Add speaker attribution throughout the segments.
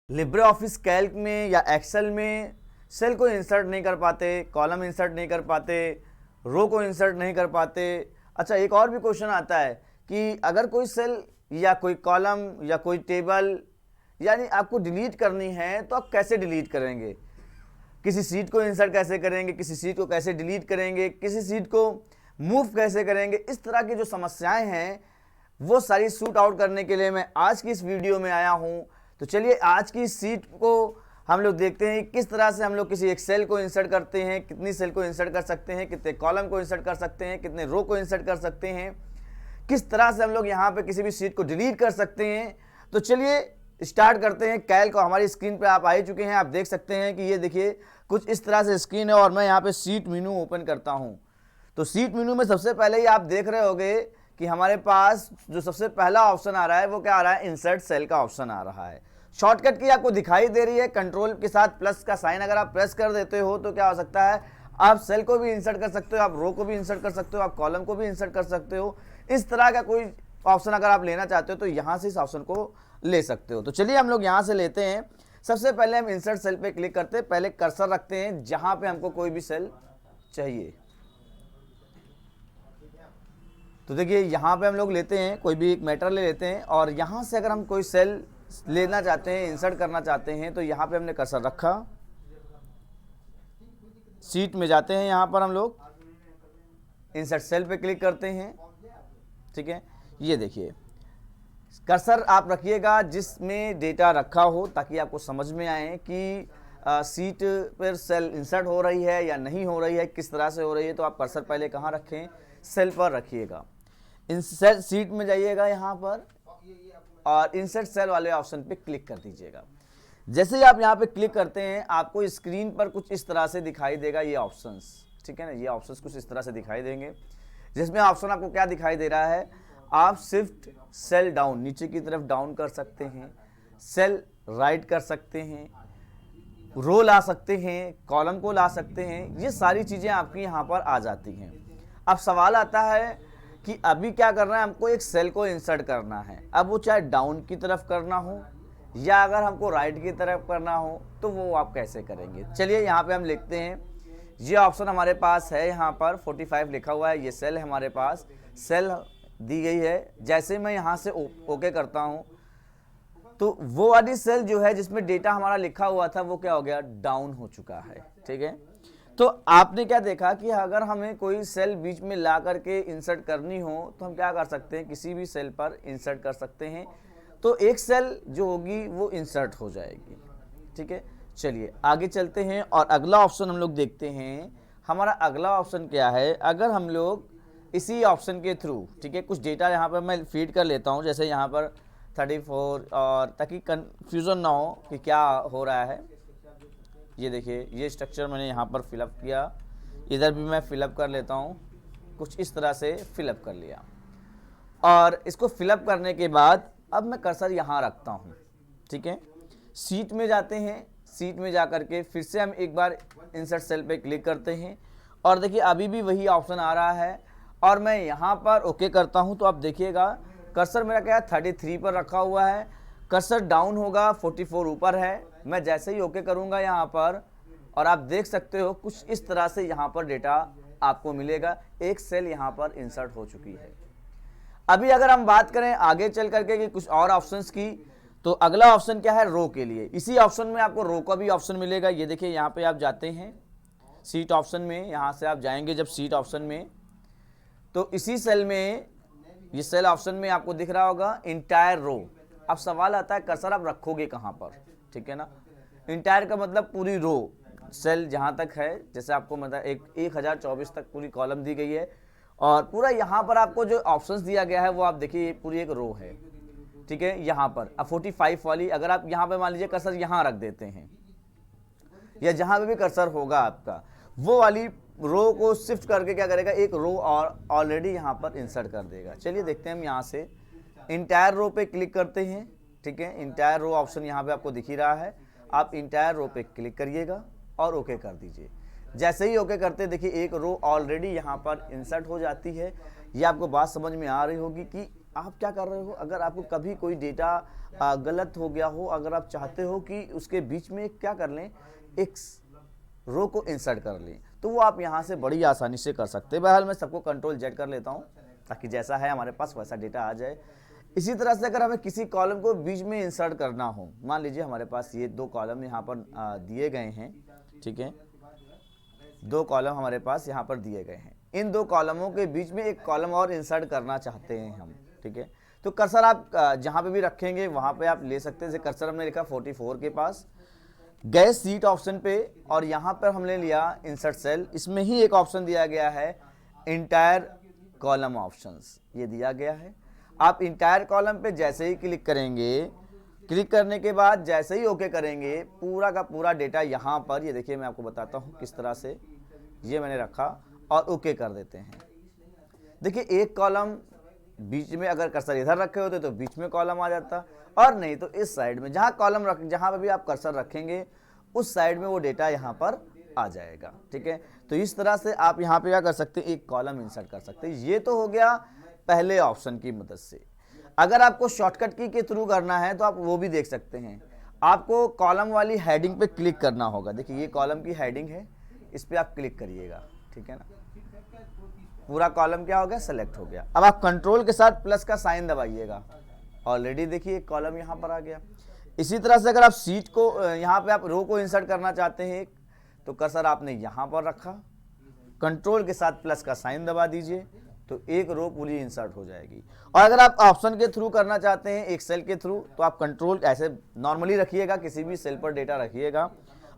Speaker 1: Libre office Calc में या Excel में सेल को इंसर्ट नहीं कर पाते, कॉलम इंसर्ट नहीं कर पाते, रो को इंसर्ट नहीं कर पाते। अच्छा, एक और भी क्वेश्चन आता है कि अगर कोई सेल या कोई कॉलम या कोई टेबल यानी आपको डिलीट करनी है तो आप कैसे डिलीट करेंगे, किसी सीट को इंसर्ट कैसे करेंगे, किसी सीट को कैसे डिलीट करेंगे, किसी सीट को मूव कैसे करेंगे। इस तरह की जो समस्याएं हैं वो सारी शूट आउट करने के लिए मैं आज की इस वीडियो में आया हूं। तो चलिए आज की सीट को हम लोग देखते हैं किस तरह से हम लोग किसी एक सेल को इंसर्ट करते हैं, कितनी सेल को इंसर्ट कर सकते हैं, कितने कॉलम को इंसर्ट कर सकते हैं, कितने रो को इंसर्ट कर सकते हैं, किस तरह से हम लोग यहाँ पे किसी भी सीट को डिलीट कर सकते हैं। तो चलिए स्टार्ट करते हैं। कैल्क हमारी स्क्रीन पे आप आ ही चुके हैं, आप देख सकते हैं कि ये देखिए कुछ इस तरह से स्क्रीन है और मैं यहाँ पे सीट मेनू ओपन करता हूँ। तो सीट मेनू में सबसे पहले ही आप देख रहे होंगे कि हमारे पास जो सबसे पहला ऑप्शन आ रहा है वो क्या आ रहा है, इंसर्ट सेल का ऑप्शन आ रहा है। शॉर्टकट की आपको दिखाई दे रही है, कंट्रोल के साथ प्लस का साइन अगर आप प्रेस कर देते हो तो क्या हो सकता है, आप सेल को भी इंसर्ट कर सकते हो, आप रो को भी इंसर्ट कर सकते हो, आप कॉलम को भी इंसर्ट कर सकते हो। इस तरह का कोई ऑप्शन अगर आप लेना चाहते हो तो यहाँ से इस ऑप्शन को ले सकते हो। तो चलिए हम लोग यहाँ से लेते हैं। सबसे पहले हम इंसर्ट सेल पे क्लिक करते हैं, पहले कर्सर रखते हैं जहाँ पे हमको कोई भी सेल चाहिए। तो देखिए यहाँ पे हम लोग लेते हैं, कोई भी एक मैटर ले लेते हैं और यहाँ से अगर हम कोई सेल लेना चाहते हैं, इंसर्ट करना चाहते हैं तो यहाँ पे हमने कर्सर रखा, सीट में जाते हैं, यहाँ पर हम लोग इंसर्ट सेल पे क्लिक करते हैं। ठीक है, ये देखिए कर्सर आप रखिएगा जिसमें डेटा रखा हो ताकि आपको समझ में आए कि सीट पर सेल इंसर्ट हो रही है या नहीं हो रही है, किस तरह से हो रही है। तो आप कर्सर पहले कहाँ रखें, सेल पर रखिएगा। इंसर्ट सीट में जाइएगा यहाँ पर और इंसर्ट सेल वाले ऑप्शन पे क्लिक कर दीजिएगा। जैसे ही आप यहाँ पे क्लिक करते हैं आपको स्क्रीन पर कुछ इस तरह से दिखाई देगा ये ऑप्शंस। ठीक है ना, ये ऑप्शंस कुछ इस तरह से दिखाई देंगे जिसमें ऑप्शन आपको क्या दिखाई दे रहा है, आप शिफ्ट सेल डाउन नीचे की तरफ डाउन कर सकते हैं, सेल राइट कर सकते हैं, रो ला सकते हैं, कॉलम को ला सकते हैं। ये सारी चीज़ें आपकी यहाँ पर आ जाती हैं। अब सवाल आता है कि अभी क्या करना है, हमको एक सेल को इंसर्ट करना है। अब वो चाहे डाउन की तरफ करना हो या अगर हमको राइट की तरफ करना हो तो वो आप कैसे करेंगे। चलिए यहाँ पे हम लिखते हैं, ये ऑप्शन हमारे पास है, यहाँ पर 45 लिखा हुआ है, ये सेल है हमारे पास, सेल दी गई है। जैसे मैं यहाँ से ओके करता हूँ तो वो वाली सेल जो है जिसमें डेटा हमारा लिखा हुआ था वो क्या हो गया, डाउन हो चुका है। ठीक है, तो आपने क्या देखा कि अगर हमें कोई सेल बीच में ला करके इंसर्ट करनी हो तो हम क्या कर सकते हैं, किसी भी सेल पर इंसर्ट कर सकते हैं, तो एक सेल जो होगी वो इंसर्ट हो जाएगी। ठीक है, चलिए आगे चलते हैं और अगला ऑप्शन हम लोग देखते हैं। हमारा अगला ऑप्शन क्या है, अगर हम लोग इसी ऑप्शन के थ्रू, ठीक है, कुछ डेटा यहाँ पर मैं फीड कर लेता हूँ, जैसे यहाँ पर 34 और ताकि कन्फ्यूज़न ना हो कि क्या हो रहा है। ये देखिए ये स्ट्रक्चर मैंने यहाँ पर फिलअप किया, इधर भी मैं फिलअप कर लेता हूँ, कुछ इस तरह से फिलअप कर लिया। और इसको फिलअप करने के बाद अब मैं कर्सर यहाँ रखता हूँ। ठीक है, सीट में जाते हैं, सीट में जा कर के फिर से हम एक बार इंसर्ट सेल पे क्लिक करते हैं और देखिए अभी भी वही ऑप्शन आ रहा है और मैं यहाँ पर ओके करता हूँ। तो आप देखिएगा कर्सर मेरा क्या है, 33 पर रखा हुआ है, कर्सर डाउन होगा, 44 ऊपर है। मैं जैसे ही ओके करूँगा यहाँ पर और आप देख सकते हो कुछ इस तरह से यहाँ पर डेटा आपको मिलेगा, एक सेल यहाँ पर इंसर्ट हो चुकी है। अभी अगर हम बात करें आगे चल करके कि कुछ और ऑप्शंस की, तो अगला ऑप्शन क्या है, रो के लिए। इसी ऑप्शन में आपको रो का भी ऑप्शन मिलेगा। ये देखिए यहाँ पे आप जाते हैं सीट ऑप्शन में, यहाँ से आप जाएंगे जब सीट ऑप्शन में तो इसी सेल में, ये सेल ऑप्शन में आपको दिख रहा होगा इंटायर रो। अब सवाल आता है कर्सर आप रखोगे कहाँ पर। ठीक है ना, इंटायर का मतलब पूरी रो, सेल जहाँ तक है, जैसे आपको मतलब 1024 तक पूरी कॉलम दी गई है और पूरा यहाँ पर आपको जो ऑप्शंस दिया गया है वो आप देखिए पूरी एक रो है। ठीक है, यहाँ पर अब 45 वाली अगर आप यहाँ पे मान लीजिए कर्सर यहाँ रख देते हैं या जहाँ पे भी कर्सर होगा आपका, वो वाली रो को शिफ्ट करके क्या करेगा, एक रो और ऑलरेडी यहाँ पर इंसर्ट कर देगा। चलिए देखते हैं, हम यहाँ से इंटायर रो पे क्लिक करते हैं। ठीक है, इंटायर रो ऑप्शन यहाँ पे आपको दिख ही रहा है, आप इंटायर रो पे क्लिक करिएगा और ओके कर दीजिए। जैसे ही ओके करते देखिए एक रो ऑलरेडी यहाँ पर इंसर्ट हो जाती है। ये आपको बात समझ में आ रही होगी कि आप क्या कर रहे हो, अगर आपको कभी कोई डेटा गलत हो गया हो, अगर आप चाहते हो कि उसके बीच में क्या कर लें, एक रो को इंसर्ट कर लें, तो वो आप यहाँ से बड़ी आसानी से कर सकते हैं। बहरहाल मैं सबको कंट्रोल जेड कर लेता हूँ ताकि जैसा है हमारे पास वैसा डेटा आ जाए। इसी तरह से अगर हमें किसी कॉलम को बीच में इंसर्ट करना हो, मान लीजिए हमारे पास ये 2 कॉलम यहाँ पर दिए गए हैं, ठीक है, 2 कॉलम हमारे पास यहाँ पर दिए गए हैं। इन 2 कॉलमों के बीच में एक कॉलम और इंसर्ट करना चाहते हैं हम, ठीक है। तो कर्सर आप जहाँ पे भी रखेंगे वहाँ पे आप ले सकते हैं। जैसे कर्सर हमने लिखा 44 के पास, गए सीट ऑप्शन पे, और यहाँ पर हमने लिया इंसर्ट सेल। इसमें ही एक ऑप्शन दिया गया है इंटायर कॉलम ऑप्शंस, ये दिया गया है। आप इंटायर कॉलम पे जैसे ही क्लिक करेंगे, क्लिक करने के बाद जैसे ही ओके करेंगे, पूरा का पूरा डेटा यहाँ पर, ये देखिए मैं आपको बताता हूँ किस तरह से, ये मैंने रखा और ओके कर देते हैं। देखिए एक कॉलम बीच में, अगर कर्सर इधर रखे होते तो बीच में कॉलम आ जाता, और नहीं तो इस साइड में, जहाँ कॉलम रख, जहाँ पे भी आप कर्सर रखेंगे उस साइड में वो डेटा यहाँ पर आ जाएगा, ठीक है। तो इस तरह से आप यहाँ पे क्या कर सकते हैं, एक कॉलम इंसर्ट कर सकते हैं। ये तो हो गया पहले ऑप्शन की मदद से। अगर आपको शॉर्टकट की के थ्रू करना है तो आप वो भी देख सकते हैं। आपको कॉलम वाली हेडिंग पे क्लिक करना होगा। देखिए ये कॉलम की हेडिंग है, इस पर आप क्लिक करिएगा, ठीक है ना, पूरा कॉलम क्या हो गया, सेलेक्ट हो गया। अब आप कंट्रोल के साथ प्लस का साइन दबाइएगा, ऑलरेडी देखिए एक कॉलम यहाँ पर आ गया। इसी तरह से अगर आप सीट को, यहाँ पे आप रो को इंसर्ट करना चाहते हैं तो कर्सर आपने यहाँ पर रखा, कंट्रोल के साथ प्लस का साइन दबा दीजिए, तो एक रो पूरी इंसर्ट हो जाएगी। और अगर आप ऑप्शन के थ्रू करना चाहते हैं, एक सेल के थ्रू, तो आप कंट्रोल ऐसे नॉर्मली रखिएगा, किसी भी सेल पर डेटा रखिएगा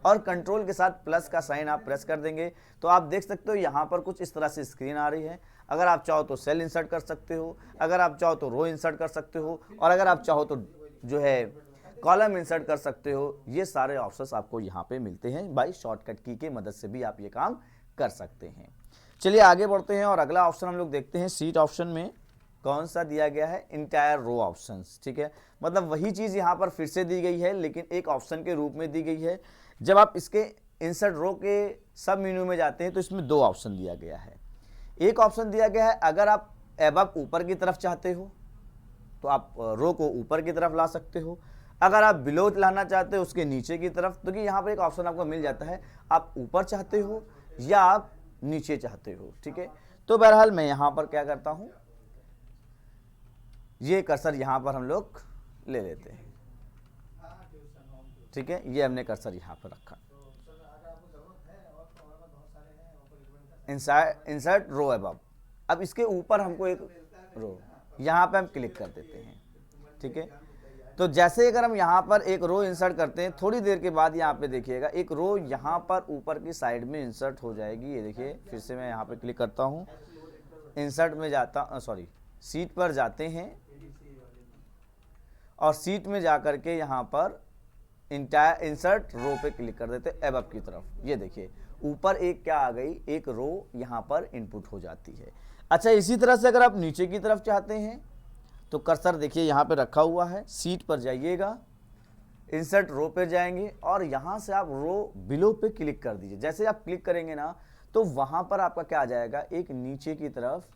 Speaker 1: और कंट्रोल के साथ प्लस का साइन आप प्रेस कर देंगे, तो आप देख सकते हो यहाँ पर कुछ इस तरह से स्क्रीन आ रही है। अगर आप चाहो तो सेल इंसर्ट कर सकते हो, अगर आप चाहो तो रो इंसर्ट कर सकते हो, और अगर आप चाहो तो जो है कॉलम इंसर्ट कर सकते हो। ये सारे ऑप्शंस आपको यहाँ पे मिलते हैं। बाई शॉर्टकट की के मदद से भी आप ये काम कर सकते हैं। चलिए आगे बढ़ते हैं और अगला ऑप्शन हम लोग देखते हैं। सीट ऑप्शन में कौन सा दिया गया है, इंटायर रो ऑप्शंस, ठीक है। मतलब वही चीज़ यहाँ पर फिर से दी गई है, लेकिन एक ऑप्शन के रूप में दी गई है। जब आप इसके इंसर्ट रो के सब मेन्यू में जाते हैं तो इसमें 2 ऑप्शन दिया गया है। एक ऑप्शन दिया गया है, अगर आप एबव ऊपर की तरफ चाहते हो तो आप रो को ऊपर की तरफ ला सकते हो। अगर आप बिलो लाना चाहते हो उसके नीचे की तरफ, तो कि यहाँ पर एक ऑप्शन आपको मिल जाता है, आप ऊपर चाहते हो या आप नीचे चाहते हो, ठीक है। तो बहरहाल मैं यहाँ पर क्या करता हूँ, ये कर्सर यहाँ पर हम लोग ले लेते हैं, ठीक है। ये हमने कर्सर यहाँ पर रखा, इंसर्ट रो अबव। अब इसके ऊपर हमको एक रो, यहाँ पे हम क्लिक कर देते हैं, ठीक है। तो जैसे अगर हम यहाँ पर एक रो इंसर्ट करते हैं, थोड़ी देर के बाद यहाँ पे देखिएगा एक रो यहाँ पर ऊपर की साइड में इंसर्ट हो जाएगी। ये देखिए फिर से मैं यहाँ पे क्लिक करता हूँ, इंसर्ट में जाता, सॉरी सीट पर जाते हैं और सीट में जा कर के यहाँ पर इंसर्ट रो पे क्लिक कर देते हैं अबव की तरफ। ये देखिए ऊपर एक क्या आ गई, एक रो यहाँ पर इनपुट हो जाती है। अच्छा, इसी तरह से अगर आप नीचे की तरफ चाहते हैं तो कर्सर देखिए यहाँ पे रखा हुआ है, सीट पर जाइएगा, इंसर्ट रो पे जाएंगे और यहाँ से आप रो बिलो पे क्लिक कर दीजिए। जैसे आप क्लिक करेंगे ना तो वहाँ पर आपका क्या आ जाएगा, एक नीचे की तरफ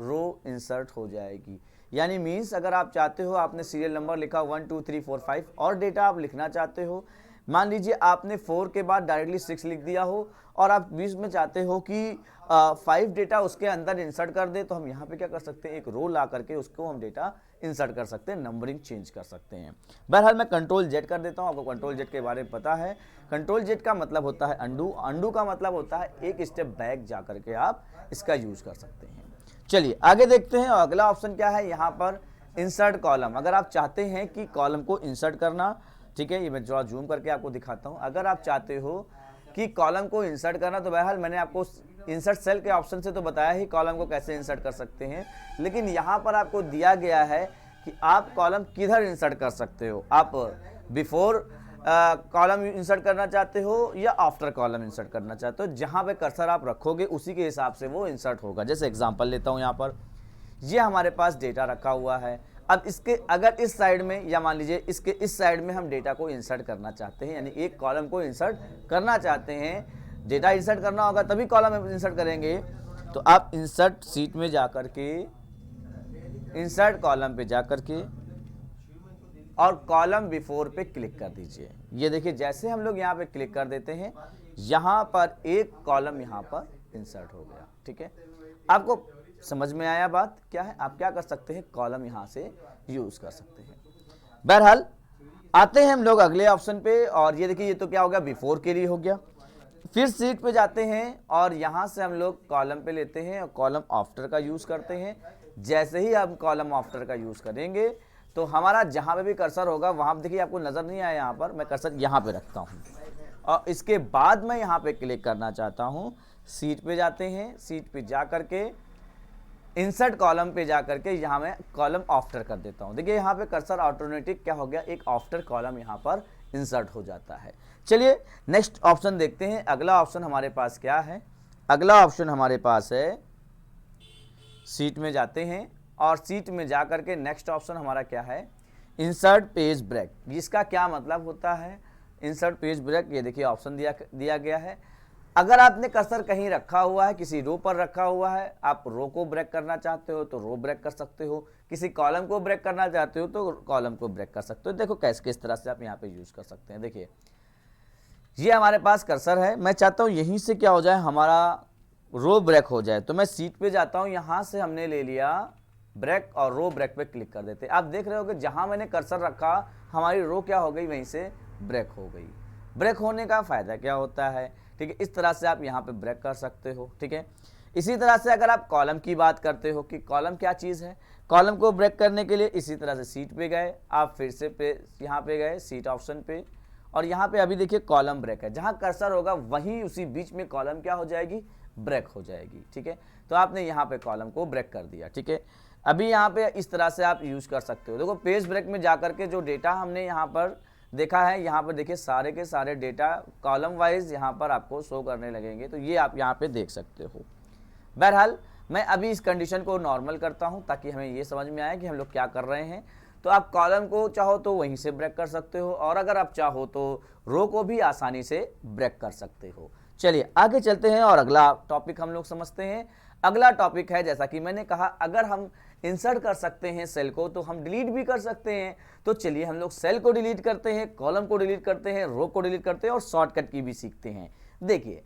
Speaker 1: रो इंसर्ट हो जाएगी। यानी मीन्स अगर आप चाहते हो, आपने सीरियल नंबर लिखा 1 2 3 4 5 और डेटा आप लिखना चाहते हो, मान लीजिए आपने 4 के बाद डायरेक्टली 6 लिख दिया हो और आप बीच में चाहते हो कि 5 डेटा उसके अंदर इंसर्ट कर दे, तो हम यहाँ पे क्या कर सकते हैं, एक रो ला करके उसको हम डेटा इंसर्ट कर सकते हैं, नंबरिंग चेंज कर सकते हैं। बहरहाल मैं कंट्रोल जेड कर देता हूँ। आपको कंट्रोल जेड के बारे में पता है, कंट्रोल जेड का मतलब होता है अंडू, अंडू का मतलब होता है एक स्टेप बैक जा करके आप इसका यूज कर सकते हैं। चलिए आगे देखते हैं। अगला ऑप्शन क्या है, यहाँ पर इंसर्ट कॉलम। अगर आप चाहते हैं कि कॉलम को इंसर्ट करना, ठीक है, ये मैं थोड़ा जूम करके आपको दिखाता हूँ। अगर आप चाहते हो कि कॉलम को इंसर्ट करना, तो बहरहाल मैंने आपको इंसर्ट सेल के ऑप्शन से तो बताया ही कॉलम को कैसे इंसर्ट कर सकते हैं, लेकिन यहाँ पर आपको दिया गया है कि आप कॉलम किधर इंसर्ट कर सकते हो। आप बिफोर कॉलम इंसर्ट करना चाहते हो या आफ्टर कॉलम इंसर्ट करना चाहते हो, जहाँ पे कर्सर आप रखोगे उसी के हिसाब से वो इंसर्ट होगा। जैसे एग्जांपल लेता हूँ, यहाँ पर ये हमारे पास डेटा रखा हुआ है। अब इसके अगर इस साइड में या मान लीजिए इसके इस साइड में हम डेटा को इंसर्ट करना चाहते हैं, यानी एक कॉलम को इंसर्ट करना चाहते हैं, डेटा इंसर्ट करना होगा तभी कॉलम इंसर्ट करेंगे। तो आप इंसर्ट सीट में जा कर के इंसर्ट कॉलम पे जा करके और कॉलम बिफोर पे क्लिक कर दीजिए। ये देखिए जैसे हम लोग यहाँ पे क्लिक कर देते हैं, यहाँ पर एक कॉलम यहाँ पर इंसर्ट हो गया। ठीक है, आपको समझ में आया बात क्या है? आप क्या कर सकते हैं, कॉलम यहाँ से यूज कर सकते हैं। बहरहाल आते हैं हम लोग अगले ऑप्शन पे, और ये देखिए ये तो क्या हो गया, बिफोर के लिए हो गया। फिर सीट पे जाते हैं और यहाँ से हम लोग कॉलम पे लेते हैं और कॉलम आफ्टर का यूज करते हैं। जैसे ही हम कॉलम आफ्टर का यूज करेंगे तो हमारा जहाँ पे भी कर्सर होगा वहाँ देखिए आपको नजर नहीं आया, यहाँ पर मैं कर्सर यहाँ पे रखता हूँ और इसके बाद मैं यहाँ पे क्लिक करना चाहता हूँ। सीट पे जाते हैं, सीट पे जा करके इंसर्ट कॉलम पे जा करके यहाँ मैं कॉलम आफ्टर कर देता हूँ। देखिए यहाँ पे कर्सर ऑटोमेटिक क्या हो गया, एक आफ्टर कॉलम यहाँ पर इंसर्ट हो जाता है। चलिए नेक्स्ट ऑप्शन देखते हैं। अगला ऑप्शन हमारे पास क्या है? अगला ऑप्शन हमारे पास है, सीट में जाते हैं और सीट में जा करके नेक्स्ट ऑप्शन हमारा क्या है, इंसर्ट पेज ब्रेक। जिसका क्या मतलब होता है, इंसर्ट पेज ब्रेक, ये देखिए ऑप्शन दिया गया है। अगर आपने कर्सर कहीं रखा हुआ है, किसी रो पर रखा हुआ है, आप रो को ब्रेक करना चाहते हो तो रो ब्रेक कर सकते हो, किसी कॉलम को ब्रेक करना चाहते हो तो कॉलम को ब्रेक कर सकते हो। देखो कैसे किस तरह से आप यहाँ पे यूज कर सकते हैं। देखिए ये हमारे पास कर्सर है, मैं चाहता हूँ यहीं से क्या हो जाए, हमारा रो ब्रेक हो जाए। तो मैं सीट पे जाता हूँ, यहाँ से हमने ले लिया ब्रेक और रो ब्रेक पे क्लिक कर देते हैं। आप देख रहे हो कि जहाँ मैंने कर्सर रखा हमारी रो क्या हो गई, वहीं से ब्रेक हो गई। ब्रेक होने का फ़ायदा क्या होता है? ठीक है, इस तरह से आप यहाँ पे ब्रेक कर सकते हो। ठीक है, इसी तरह से अगर आप कॉलम की बात करते हो कि कॉलम क्या चीज़ है, कॉलम को ब्रेक करने के लिए इसी तरह से सीट पे गए, आप फिर से यहाँ पे गए सीट ऑप्शन पे, और यहाँ पे अभी देखिए कॉलम ब्रेक है, जहाँ कर्सर होगा वहीं उसी बीच में कॉलम क्या हो जाएगी, ब्रेक हो जाएगी। ठीक है, तो आपने यहाँ पे कॉलम को ब्रेक कर दिया। ठीक है, अभी यहाँ पे इस तरह से आप यूज कर सकते हो। देखो पेज ब्रेक में जा करके जो डेटा हमने यहाँ पर देखा है, यहाँ पर देखिए सारे के सारे डेटा कॉलम वाइज यहाँ पर आपको शो करने लगेंगे, तो ये आप यहाँ पे देख सकते हो। बहरहाल मैं अभी इस कंडीशन को नॉर्मल करता हूँ ताकि हमें ये समझ में आए कि हम लोग क्या कर रहे हैं। तो आप कॉलम को चाहो तो वहीं से ब्रेक कर सकते हो, और अगर आप चाहो तो रो को भी आसानी से ब्रेक कर सकते हो। चलिए आगे चलते हैं और अगला टॉपिक हम लोग समझते हैं। अगला टॉपिक है, जैसा कि मैंने कहा, अगर हम इंसर्ट कर सकते हैं सेल को तो हम डिलीट भी कर सकते हैं। तो चलिए हम लोग सेल को डिलीट करते हैं, कॉलम को डिलीट करते हैं, रो को डिलीट करते हैं और शॉर्टकट की भी सीखते हैं। देखिए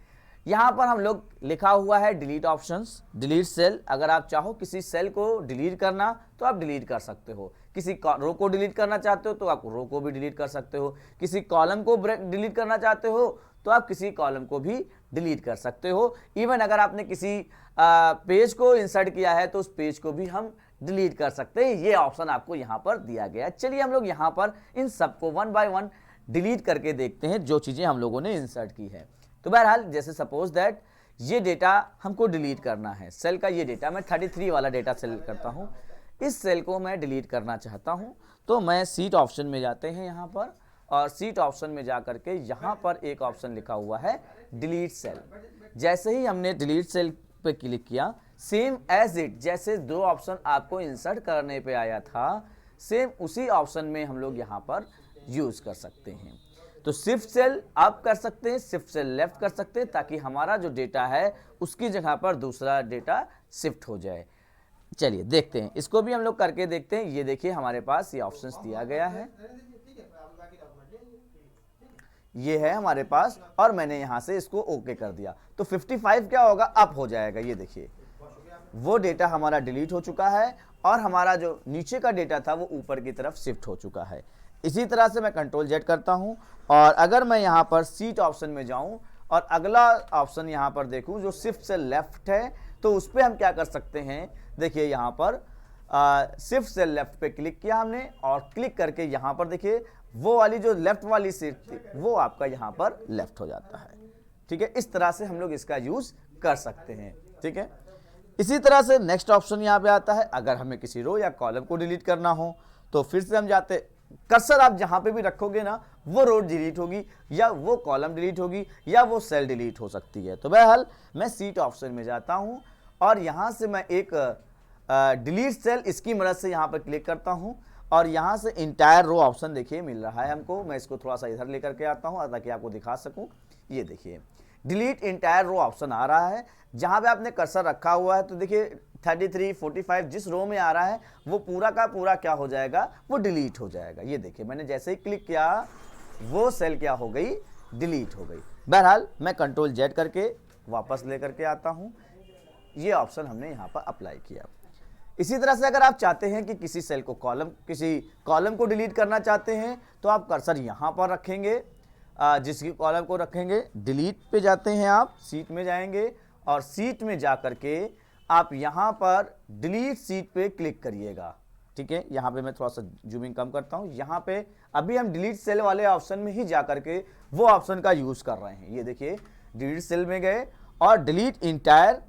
Speaker 1: यहाँ पर हम लोग लिखा हुआ है डिलीट ऑप्शंस, डिलीट सेल। अगर आप चाहो किसी सेल को डिलीट करना तो आप डिलीट कर सकते हो, किसी रो को डिलीट करना चाहते हो तो आप रो को भी डिलीट कर सकते हो, किसी कॉलम को डिलीट करना चाहते हो तो आप किसी कॉलम को भी डिलीट कर सकते हो। इवन अगर आपने किसी पेज को इंसर्ट किया है तो उस पेज को भी हम डिलीट कर सकते हैं। ये ऑप्शन आपको यहाँ पर दिया गया है। चलिए हम लोग यहाँ पर इन सबको वन बाय वन डिलीट करके देखते हैं जो चीज़ें हम लोगों ने इंसर्ट की है। तो बहरहाल जैसे सपोज दैट ये डेटा हमको डिलीट करना है, सेल का ये डेटा, मैं 33 वाला डेटा सेलेक्ट करता हूँ, इस सेल को मैं डिलीट करना चाहता हूँ। तो मैं सीट ऑप्शन में जाते हैं यहाँ पर, और सीट ऑप्शन में जा करके यहाँ पर एक ऑप्शन लिखा हुआ है डिलीट सेल। जैसे ही हमने डिलीट सेल पे क्लिक किया, सेम एज इट, जैसे दो ऑप्शन आपको इंसर्ट करने पे आया था, सेम उसी ऑप्शन में हम लोग यहाँ पर यूज कर सकते हैं। तो शिफ्ट सेल अप कर सकते हैं, शिफ्ट सेल लेफ्ट कर सकते हैं, ताकि हमारा जो डेटा है उसकी जगह पर दूसरा डेटा शिफ्ट हो जाए। चलिए देखते हैं, इसको भी हम लोग करके देखते हैं। ये देखिए हमारे पास ये ऑप्शंस दिया गया है, ये है हमारे पास, और मैंने यहां से इसको ओके कर दिया। तो 55 क्या होगा, अप हो जाएगा। ये देखिए वो डेटा हमारा डिलीट हो चुका है और हमारा जो नीचे का डेटा था वो ऊपर की तरफ शिफ्ट हो चुका है। इसी तरह से मैं कंट्रोल जेड करता हूं, और अगर मैं यहां पर सीट ऑप्शन में जाऊं और अगला ऑप्शन यहां पर देखूं जो शिफ्ट से लेफ्ट है, तो उस पर हम क्या कर सकते हैं। देखिए यहां पर शिफ्ट से लेफ्ट पे क्लिक किया हमने, और क्लिक करके यहां पर देखिए वो वाली जो लेफ्ट वाली सीट थी वो आपका यहां पर लेफ्ट हो जाता है। ठीक है, इस तरह से हम लोग इसका यूज कर सकते हैं। ठीक है, इसी तरह से नेक्स्ट ऑप्शन यहाँ पे आता है, अगर हमें किसी रो या कॉलम को डिलीट करना हो तो फिर से हम जाते, कर्सर आप जहां पे भी रखोगे ना वो रो डिलीट होगी, या वो कॉलम डिलीट होगी, या वो सेल डिलीट हो सकती है। तो बहरहाल मैं सीट ऑप्शन में जाता हूं और यहां से मैं एक डिलीट सेल, इसकी मदद से यहां पर क्लिक करता हूं, और यहां से इंटायर रो ऑप्शन देखिए मिल रहा है हमको। मैं इसको थोड़ा सा इधर लेकर के आता हूं ताकि आपको दिखा सकूं। ये देखिए डिलीट इंटायर रो ऑप्शन आ रहा है। जहां पे आपने कर्सर रखा हुआ है तो देखिए 33, 45 जिस रो में आ रहा है वो पूरा का पूरा क्या हो जाएगा, वो डिलीट हो जाएगा। ये देखिए मैंने जैसे ही क्लिक किया वो सेल क्या हो गई, डिलीट हो गई। बहरहाल मैं कंट्रोल जेड करके वापस लेकर के आता हूं, ये ऑप्शन हमने यहाँ पर अप्लाई किया। इसी तरह से अगर आप चाहते हैं कि किसी सेल को किसी कॉलम को डिलीट करना चाहते हैं तो आप कर्सर यहाँ पर रखेंगे, जिसकी कॉलम को रखेंगे, डिलीट पे जाते हैं, आप सीट में जाएंगे और सीट में जा करके आप यहाँ पर डिलीट सीट पे क्लिक करिएगा। ठीक है, यहाँ पे मैं थोड़ा सा जूमिंग कम करता हूँ। यहाँ पे अभी हम डिलीट सेल वाले ऑप्शन में ही जा करके वो ऑप्शन का यूज कर रहे हैं। ये देखिए डिलीट सेल में गए और डिलीट इंटायर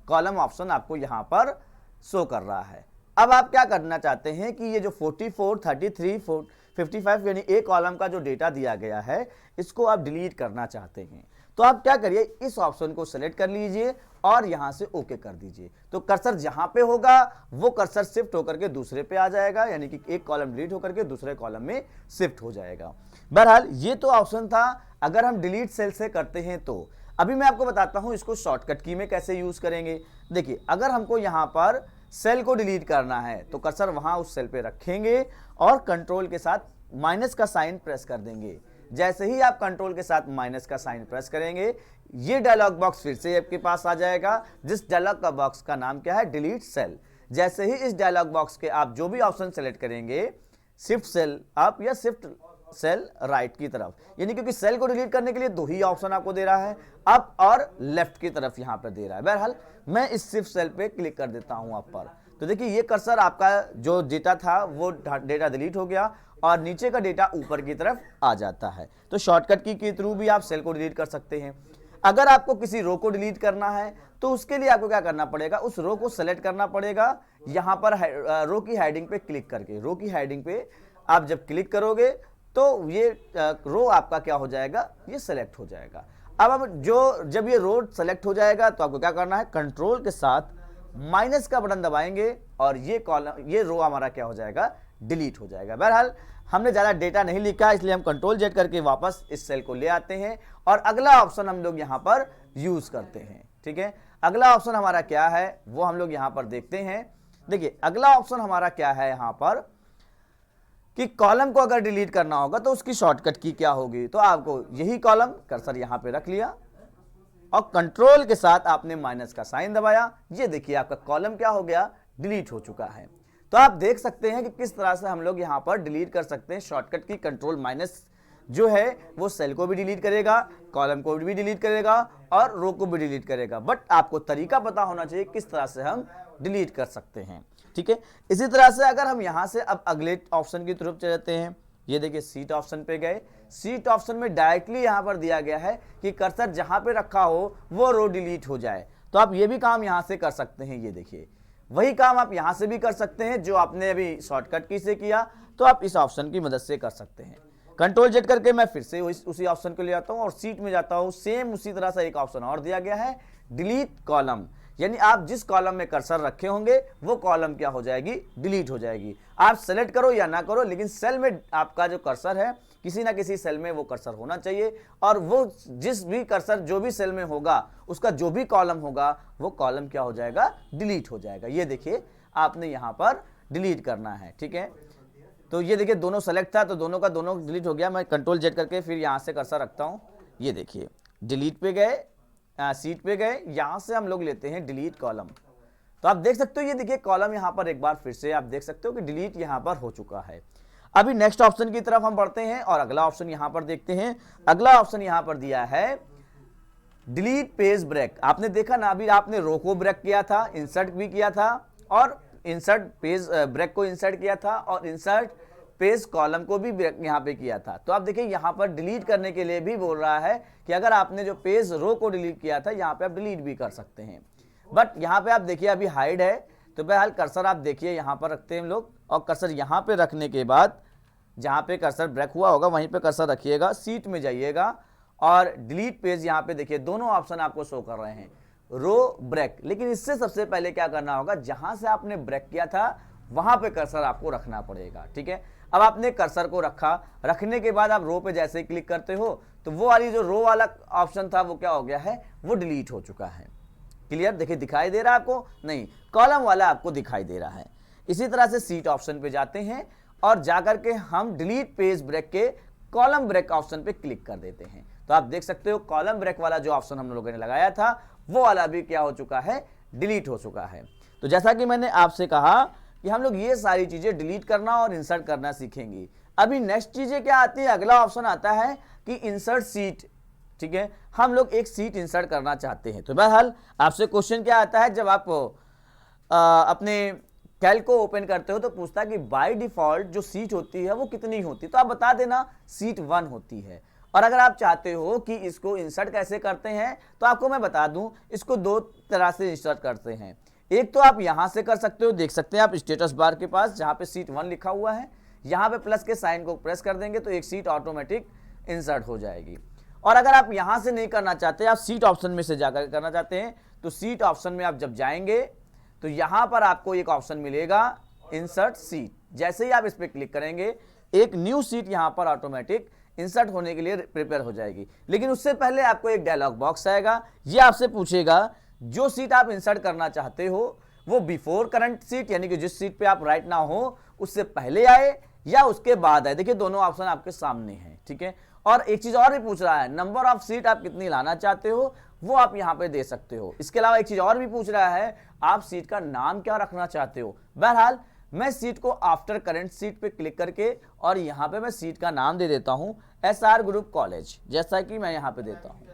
Speaker 1: कॉलम ऑप्शन आपको यहाँ पर शो कर रहा है। अब आप क्या करना चाहते हैं कि ये जो 44, 33, 55 यानी एक कॉलम का जो डेटा दिया गया है इसको आप डिलीट करना चाहते हैं, तो आप क्या करिए, इस ऑप्शन को सेलेक्ट कर लीजिए और यहां से ओके कर दीजिए। तो कर्सर जहां पे होगा वो कर्सर शिफ्ट होकर के दूसरे पे आ जाएगा, यानी कि एक कॉलम डिलीट होकर के दूसरे कॉलम में शिफ्ट हो जाएगा। बहरहाल ये तो ऑप्शन था अगर हम डिलीट सेल से करते हैं तो। अभी मैं आपको बताता हूं इसको शॉर्टकट की में कैसे यूज करेंगे। देखिए अगर हमको यहां पर सेल को डिलीट करना है तो कर्सर वहां उस सेल पे रखेंगे और कंट्रोल के साथ माइनस का साइन प्रेस कर देंगे। जैसे ही आप कंट्रोल के साथ माइनस का साइन प्रेस करेंगे ये डायलॉग बॉक्स फिर से आपके पास आ जाएगा, जिस डायलॉग का बॉक्स का नाम क्या है, डिलीट सेल। जैसे ही इस डायलॉग बॉक्स के आप जो भी ऑप्शन सेलेक्ट करेंगे, शिफ्ट सेल अप या शिफ्ट सेल राइट की तरफ, यानी क्योंकि सेल को डिलीट करने के लिए दो ही ऑप्शन आपको दे रहा है, अप और लेफ्ट की तरफ यहां पर दे रहा है। बहरहाल मैं इस शिफ्ट सेल पे क्लिक कर देता हूं अप पर, तो देखिए ये कर्सर आपका जो डेटा था वो डेटा डिलीट हो गया और नीचे का डेटा ऊपर की तरफ आ जाता है। तो शॉर्टकट की के थ्रू भी आप सेल को डिलीट कर सकते हैं। अगर आपको किसी रो को डिलीट करना है तो उसके लिए आपको क्या करना पड़ेगा, उस रो को सेलेक्ट करना पड़ेगा, यहां पर रो की हेडिंग पे क्लिक करके। रो की हेडिंग पे आप जब क्लिक करोगे तो ये रो आपका क्या हो जाएगा, ये सेलेक्ट हो जाएगा। अब जब ये रो सेलेक्ट हो जाएगा तो आपको क्या करना है, कंट्रोल के साथ माइनस का बटन दबाएंगे और ये रो हमारा क्या हो जाएगा, डिलीट हो जाएगा। बहरहाल हमने ज़्यादा डेटा नहीं लिखा इसलिए हम कंट्रोल जेड करके वापस इस सेल को ले आते हैं और अगला ऑप्शन हम लोग यहाँ पर यूज करते हैं। ठीक है, अगला ऑप्शन हमारा क्या है वो हम लोग यहाँ पर देखते हैं। देखिए अगला ऑप्शन हमारा क्या है यहाँ पर कि कॉलम को अगर डिलीट करना होगा तो उसकी शॉर्टकट की क्या होगी। तो आपको यही कॉलम कर्सर यहाँ पे रख लिया और कंट्रोल के साथ आपने माइनस का साइन दबाया, ये देखिए आपका कॉलम क्या हो गया, डिलीट हो चुका है। तो आप देख सकते हैं कि किस तरह से हम लोग यहाँ पर डिलीट कर सकते हैं। शॉर्टकट की कंट्रोल माइनस जो है वो सेल को भी डिलीट करेगा, कॉलम को भी डिलीट करेगा और रो को भी डिलीट करेगा, बट आपको तरीका पता होना चाहिए किस तरह से हम डिलीट कर सकते हैं। ठीक है, इसी तरह से अगर हम यहाँ से अब अगले ऑप्शन की तरफ चलते हैं, ये देखिए सीट ऑप्शन पे गए। सीट ऑप्शन में डायरेक्टली यहाँ पर दिया गया है कि कर्सर जहाँ पे रखा हो वो रो डिलीट हो जाए, तो आप ये भी काम यहाँ से कर सकते हैं। ये देखिए वही काम आप यहाँ से भी कर सकते हैं जो आपने अभी शॉर्टकट की से किया, तो आप इस ऑप्शन की मदद से कर सकते हैं। कंट्रोल जेड करके मैं फिर से उसी ऑप्शन को ले आता हूँ और सीट में जाता हूँ। सेम उसी तरह से एक ऑप्शन और दिया गया है, डिलीट कॉलम, यानी आप जिस कॉलम में कर्सर रखे होंगे वो कॉलम क्या हो जाएगी, डिलीट हो जाएगी। आप सेलेक्ट करो या ना करो, लेकिन सेल में आपका जो कर्सर है किसी ना किसी सेल में वो कर्सर होना चाहिए और वो जिस भी कर्सर जो भी सेल में होगा उसका जो भी कॉलम होगा वो कॉलम क्या हो जाएगा, डिलीट हो जाएगा। ये देखिए आपने यहाँ पर डिलीट करना है। ठीक है, तो ये देखिए दोनों सेलेक्ट था तो दोनों का दोनों डिलीट हो गया। मैं कंट्रोल जेड करके फिर यहाँ से कर्सर रखता हूँ। ये देखिए डिलीट पे गए, सीट पे गए, यहां से हम लोग लेते हैं डिलीट कॉलम। तो आप देख सकते हो ये देखिए कॉलम यहां पर एक बार फिर से आप देख सकते हो कि डिलीट यहां पर हो चुका है। अभी नेक्स्ट ऑप्शन की तरफ हम बढ़ते हैं और अगला ऑप्शन यहां पर देखते हैं। अगला ऑप्शन यहां पर दिया है डिलीट पेज ब्रेक। आपने देखा ना, अभी आपने रो को ब्रेक किया था, इंसर्ट भी किया था और इंसर्ट पेज ब्रेक को इंसर्ट किया था और इंसर्ट पेज कॉलम को भी यहाँ पे किया था। तो आप देखिए यहाँ पर डिलीट करने के लिए भी बोल रहा है कि अगर आपने जो पेज रो को डिलीट किया था यहाँ पे आप डिलीट भी कर सकते हैं, बट यहाँ पे आप देखिए अभी हाइड है। तो बहरहाल कर्सर आप देखिए यहाँ पर रखते हैं हम लोग और कर्सर यहाँ पे रखने के बाद जहाँ पे कर्सर ब्रेक हुआ होगा वहीं पे कर्सर रखिएगा, सीट में जाइएगा और डिलीट पेज यहाँ पे देखिए दोनों ऑप्शन आपको शो कर रहे हैं, रो ब्रेक। लेकिन इससे सबसे पहले क्या करना होगा, जहां से आपने ब्रेक किया था वहां पे कर्सर आपको रखना पड़ेगा। ठीक है, अब आपने कर्सर को रखा, रखने के बाद आप रो पे जैसे ही क्लिक करते हो तो वो वाली जो रो वाला ऑप्शन था वो क्या हो गया है, वो डिलीट हो चुका है। क्लियर, देखिए दिखाई दे रहा है आपको, नहीं कॉलम वाला आपको दिखाई दे रहा है। इसी तरह से सीट ऑप्शन पे जाते हैं और जाकर के हम डिलीट पेज ब्रेक के कॉलम ब्रेक ऑप्शन पे क्लिक कर देते हैं। तो आप देख सकते हो कॉलम ब्रेक वाला जो ऑप्शन हम लोगों ने लगाया था वो वाला भी क्या हो चुका है, डिलीट हो चुका है। तो जैसा कि मैंने आपसे कहा कि हम लोग ये सारी चीजें डिलीट करना और इंसर्ट करना सीखेंगे। अभी नेक्स्ट चीजें क्या आती है, अगला ऑप्शन आता है कि इंसर्ट सीट। ठीक है, हम लोग एक सीट इंसर्ट करना चाहते हैं। तो बहरहाल आपसे क्वेश्चन क्या आता है, जब आप अपने कैल्क को ओपन करते हो तो पूछता है कि बाय डिफॉल्ट जो सीट होती है वो कितनी होती है, तो आप बता देना सीट 1 होती है। और अगर आप चाहते हो कि इसको इंसर्ट कैसे करते हैं तो आपको मैं बता दूं, इसको 2 तरह से इंसर्ट करते हैं। एक तो आप यहां से कर सकते हो, देख सकते हैं आप स्टेटस बार के पास जहां पे सीट 1 लिखा हुआ है, यहां पे प्लस के साइन को प्रेस कर देंगे तो एक सीट ऑटोमेटिक इंसर्ट हो जाएगी। और अगर आप यहां से नहीं करना चाहते, आप सीट ऑप्शन में से जाकर करना चाहते हैं, तो सीट ऑप्शन में आप जब जाएंगे तो यहां पर आपको एक ऑप्शन मिलेगा इंसर्ट सीट। जैसे ही आप इस पर क्लिक करेंगे एक न्यू सीट यहां पर ऑटोमेटिक इंसर्ट होने के लिए प्रिपेयर हो जाएगी। लेकिन उससे पहले आपको एक डायलॉग बॉक्स आएगा, ये आपसे पूछेगा जो सीट आप इंसर्ट करना चाहते हो वो बिफोर करंट सीट, यानी कि जिस सीट पे आप राइट ना हो उससे पहले आए या उसके बाद आए। देखिए दोनों ऑप्शन आपके सामने हैं। ठीक है, और एक चीज और भी पूछ रहा है, नंबर ऑफ सीट आप कितनी लाना चाहते हो वो आप यहां पे दे सकते हो। इसके अलावा एक चीज और भी पूछ रहा है, आप सीट का नाम क्या रखना चाहते हो। बहरहाल मैं सीट को आफ्टर करंट सीट पे क्लिक करके और यहां पे मैं सीट का नाम दे देता हूं SR ग्रुप कॉलेज, जैसा कि मैं यहां पे देता हूं।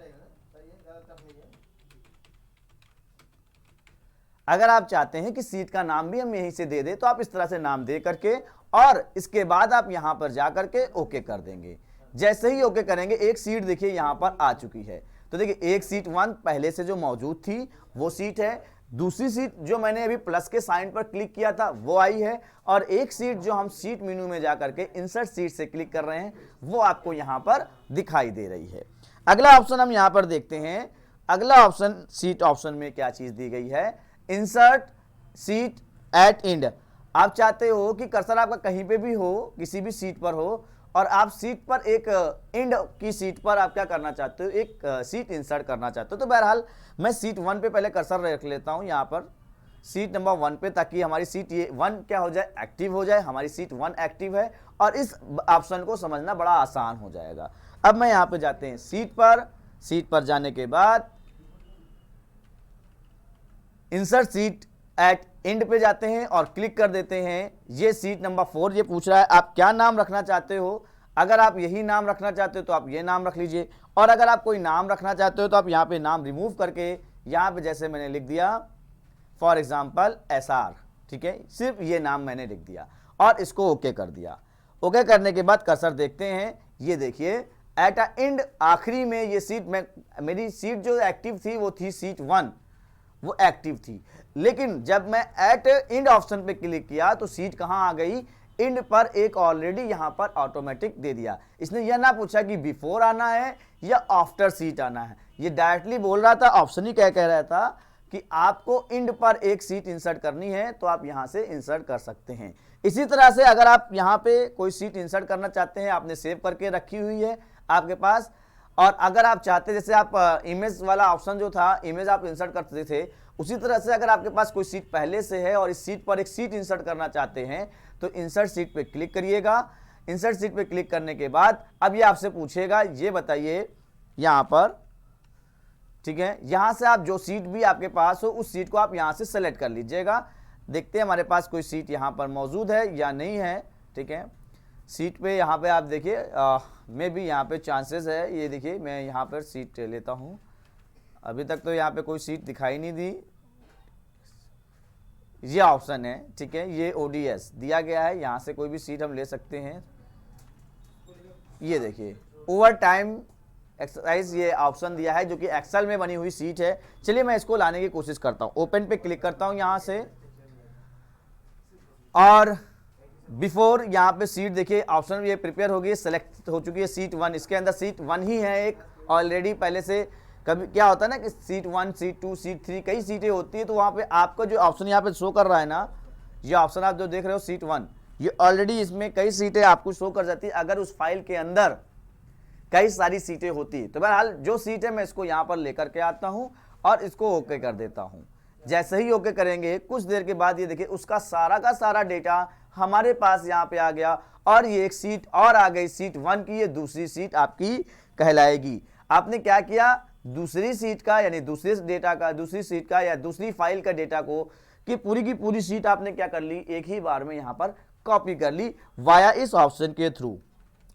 Speaker 1: अगर आप चाहते हैं कि सीट का नाम भी हम यहीं से दे दें तो आप इस तरह से नाम दे करके और इसके बाद आप यहां पर जा करके ओके कर देंगे। जैसे ही ओके करेंगे एक सीट देखिए यहां पर आ चुकी है। तो देखिए एक सीट 1 पहले से जो मौजूद थी वो सीट है, दूसरी सीट जो मैंने अभी प्लस के साइन पर क्लिक किया था वो आई है, और एक सीट जो हम सीट मेनू में जा करके इंसर्ट सीट से क्लिक कर रहे हैं वो आपको यहां पर दिखाई दे रही है। अगला ऑप्शन हम यहां पर देखते हैं। अगला ऑप्शन सीट ऑप्शन में क्या चीज दी गई है, इंसर्ट सीट एट एंड। आप चाहते हो कि कर्सर आपका कहीं पे भी हो, किसी भी सीट पर हो, और आप सीट पर एक एंड की सीट पर आप क्या करना चाहते हो, एक सीट इंसर्ट करना चाहते हो। तो बहरहाल मैं सीट 1 पे पहले कर्सर रख लेता हूं यहां पर सीट नंबर 1 पे, ताकि हमारी सीट ये 1 क्या हो जाए, एक्टिव हो जाए। हमारी सीट 1 एक्टिव है और इस ऑप्शन को समझना बड़ा आसान हो जाएगा। अब मैं यहां पे जाते हैं सीट पर जाने के बाद इंसर्ट सीट एट एंड पे जाते हैं और क्लिक कर देते हैं। ये सीट नंबर 4 ये पूछ रहा है आप क्या नाम रखना चाहते हो। अगर आप यही नाम रखना चाहते हो तो आप ये नाम रख लीजिए, और अगर आप कोई नाम रखना चाहते हो तो आप यहाँ पे नाम रिमूव करके यहाँ पे जैसे मैंने लिख दिया फॉर एग्जाम्पल SR। ठीक है, सिर्फ ये नाम मैंने लिख दिया और इसको ओके कर दिया। ओके करने के बाद कर्सर देखते हैं, ये देखिए एट अ एंड आखिरी में ये सीट मेरी सीट जो एक्टिव थी वो थी सीट 1, वो एक्टिव थी। लेकिन जब मैं एट एंड ऑप्शन पे क्लिक किया तो सीट कहां आ गई, एंड पर एक ऑलरेडी यहां पर ऑटोमेटिक दे दिया। इसने यह ना पूछा कि बिफोर आना है या आफ्टर सीट आना है, ये डायरेक्टली बोल रहा था, ऑप्शन ही क्या कह रहा था कि आपको एंड पर एक सीट इंसर्ट करनी है तो आप यहां से इंसर्ट कर सकते हैं। इसी तरह से अगर आप यहां पे कोई सीट इंसर्ट करना चाहते हैं, आपने सेव करके रखी हुई है आपके पास, और अगर आप चाहते जैसे आप इमेज वाला ऑप्शन जो था, इमेज आप इंसर्ट करते थे, उसी तरह से अगर आपके पास कोई सीट पहले से है और इस सीट पर एक सीट इंसर्ट करना चाहते हैं तो इंसर्ट सीट पे क्लिक करिएगा। इंसर्ट सीट पे क्लिक करने के बाद अब ये आपसे पूछेगा, ये बताइए यहां पर, ठीक है, यहां से आप जो सीट भी आपके पास हो उस सीट को आप यहां से सेलेक्ट कर लीजिएगा। देखते हैं हमारे पास कोई सीट यहां पर मौजूद है या नहीं है। ठीक है, सीट पे यहाँ पे आप देखिए मैं भी यहाँ पे चांसेस है, ये देखिए मैं यहाँ पर सीट लेता हूँ। अभी तक तो यहाँ पे कोई सीट दिखाई नहीं दी, ये ऑप्शन है। ठीक है, ये ODS दिया गया है, यहाँ से कोई भी सीट हम ले सकते हैं। ये देखिए ओवर टाइम एक्सरसाइज ये ऑप्शन दिया है जो कि एक्सेल में बनी हुई सीट है। चलिए मैं इसको लाने की कोशिश करता हूँ। ओपन पे क्लिक करता हूँ यहाँ से, और बिफोर यहाँ पे सीट देखिए ऑप्शन ये प्रिपेयर हो गई, सेलेक्ट हो चुकी है सीट 1। इसके अंदर सीट 1 ही है एक ऑलरेडी पहले से। कभी क्या होता है ना कि सीट 1, सीट 2, सीट 3 कई सीटें होती है, तो वहाँ पे आपका जो ऑप्शन यहाँ पे शो कर रहा है ना, ये ऑप्शन आप जो देख रहे हो सीट 1, ये ऑलरेडी इसमें कई सीटें आपको शो कर जाती है। अगर उस फाइल के अंदर कई सारी सीटें होती तो बहरहाल जो सीट है मैं इसको यहाँ पर लेकर के आता हूँ और इसको ओके कर देता हूँ। जैसे ही ओके करेंगे कुछ देर के बाद ये देखिए उसका सारा का सारा डेटा हमारे पास यहाँ पे आ गया और ये एक सीट और आ गई, सीट 1 की, ये दूसरी सीट आपकी कहलाएगी। आपने क्या किया, दूसरी सीट का यानी दूसरे डेटा का, दूसरी सीट का या दूसरी फाइल का डेटा को कि पूरी की पूरी सीट आपने क्या कर ली, एक ही बार में यहाँ पर कॉपी कर ली वाया इस ऑप्शन के थ्रू।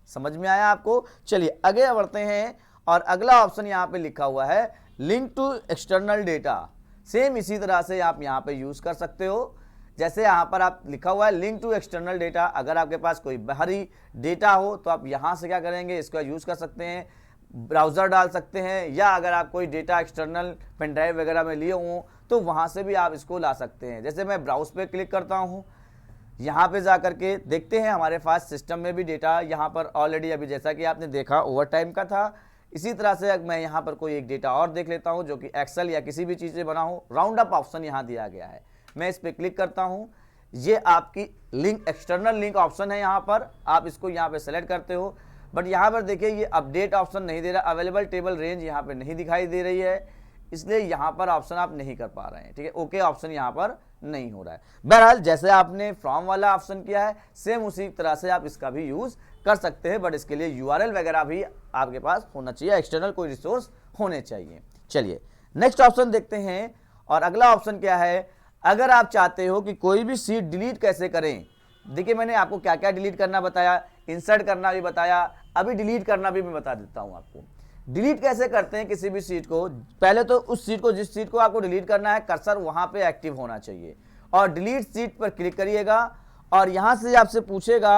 Speaker 1: समझ में आया आपको? चलिए आगे बढ़ते हैं और अगला ऑप्शन यहाँ पे लिखा हुआ है link to external data. Same इसी तरह से आप यहाँ पे यूज कर सकते हो। जैसे यहाँ पर आप लिखा हुआ है लिंक टू एक्सटर्नल डेटा, अगर आपके पास कोई बाहरी डेटा हो तो आप यहाँ से क्या करेंगे, इसका यूज कर सकते हैं, ब्राउज़र डाल सकते हैं, या अगर आप कोई डेटा एक्सटर्नल पेन ड्राइव वगैरह में लिए हों तो वहाँ से भी आप इसको ला सकते हैं। जैसे मैं ब्राउज पे क्लिक करता हूँ, यहाँ पे जा करके देखते हैं हमारे पास सिस्टम में भी डेटा यहाँ पर ऑलरेडी अभी जैसा कि आपने देखा ओवर टाइम का था। इसी तरह से मैं यहाँ पर कोई एक डेटा और देख लेता हूँ जो कि एक्सेल या किसी भी चीज़ से बना हो। राउंड अप ऑप्शन यहाँ दिया गया है, मैं इस पर क्लिक करता हूँ। ये आपकी लिंक एक्सटर्नल लिंक ऑप्शन है, यहाँ पर आप इसको यहाँ पे सेलेक्ट करते हो। बट यहाँ पर देखिए ये अपडेट ऑप्शन नहीं दे रहा, अवेलेबल टेबल रेंज यहाँ पे नहीं दिखाई दे रही है, इसलिए यहाँ पर ऑप्शन आप नहीं कर पा रहे हैं। ठीक है, ओके ऑप्शन यहाँ पर नहीं हो रहा है। बहरहाल जैसे आपने फ्रॉम वाला ऑप्शन किया है सेम उसी तरह से आप इसका भी यूज कर सकते हैं, बट इसके लिए यूआरएल वगैरह भी आपके पास होना चाहिए, एक्सटर्नल कोई रिसोर्स होने चाहिए। चलिए नेक्स्ट ऑप्शन देखते हैं और अगला ऑप्शन क्या है, अगर आप चाहते हो कि कोई भी सीट डिलीट कैसे करें। देखिए मैंने आपको क्या क्या डिलीट करना बताया, इंसर्ट करना भी बताया, अभी डिलीट करना भी मैं बता देता हूं आपको। डिलीट कैसे करते हैं किसी भी सीट को, पहले तो उस सीट को, जिस सीट को आपको डिलीट करना है, कर्सर वहां पे एक्टिव होना चाहिए और डिलीट सीट पर क्लिक करिएगा और यहां से आपसे पूछेगा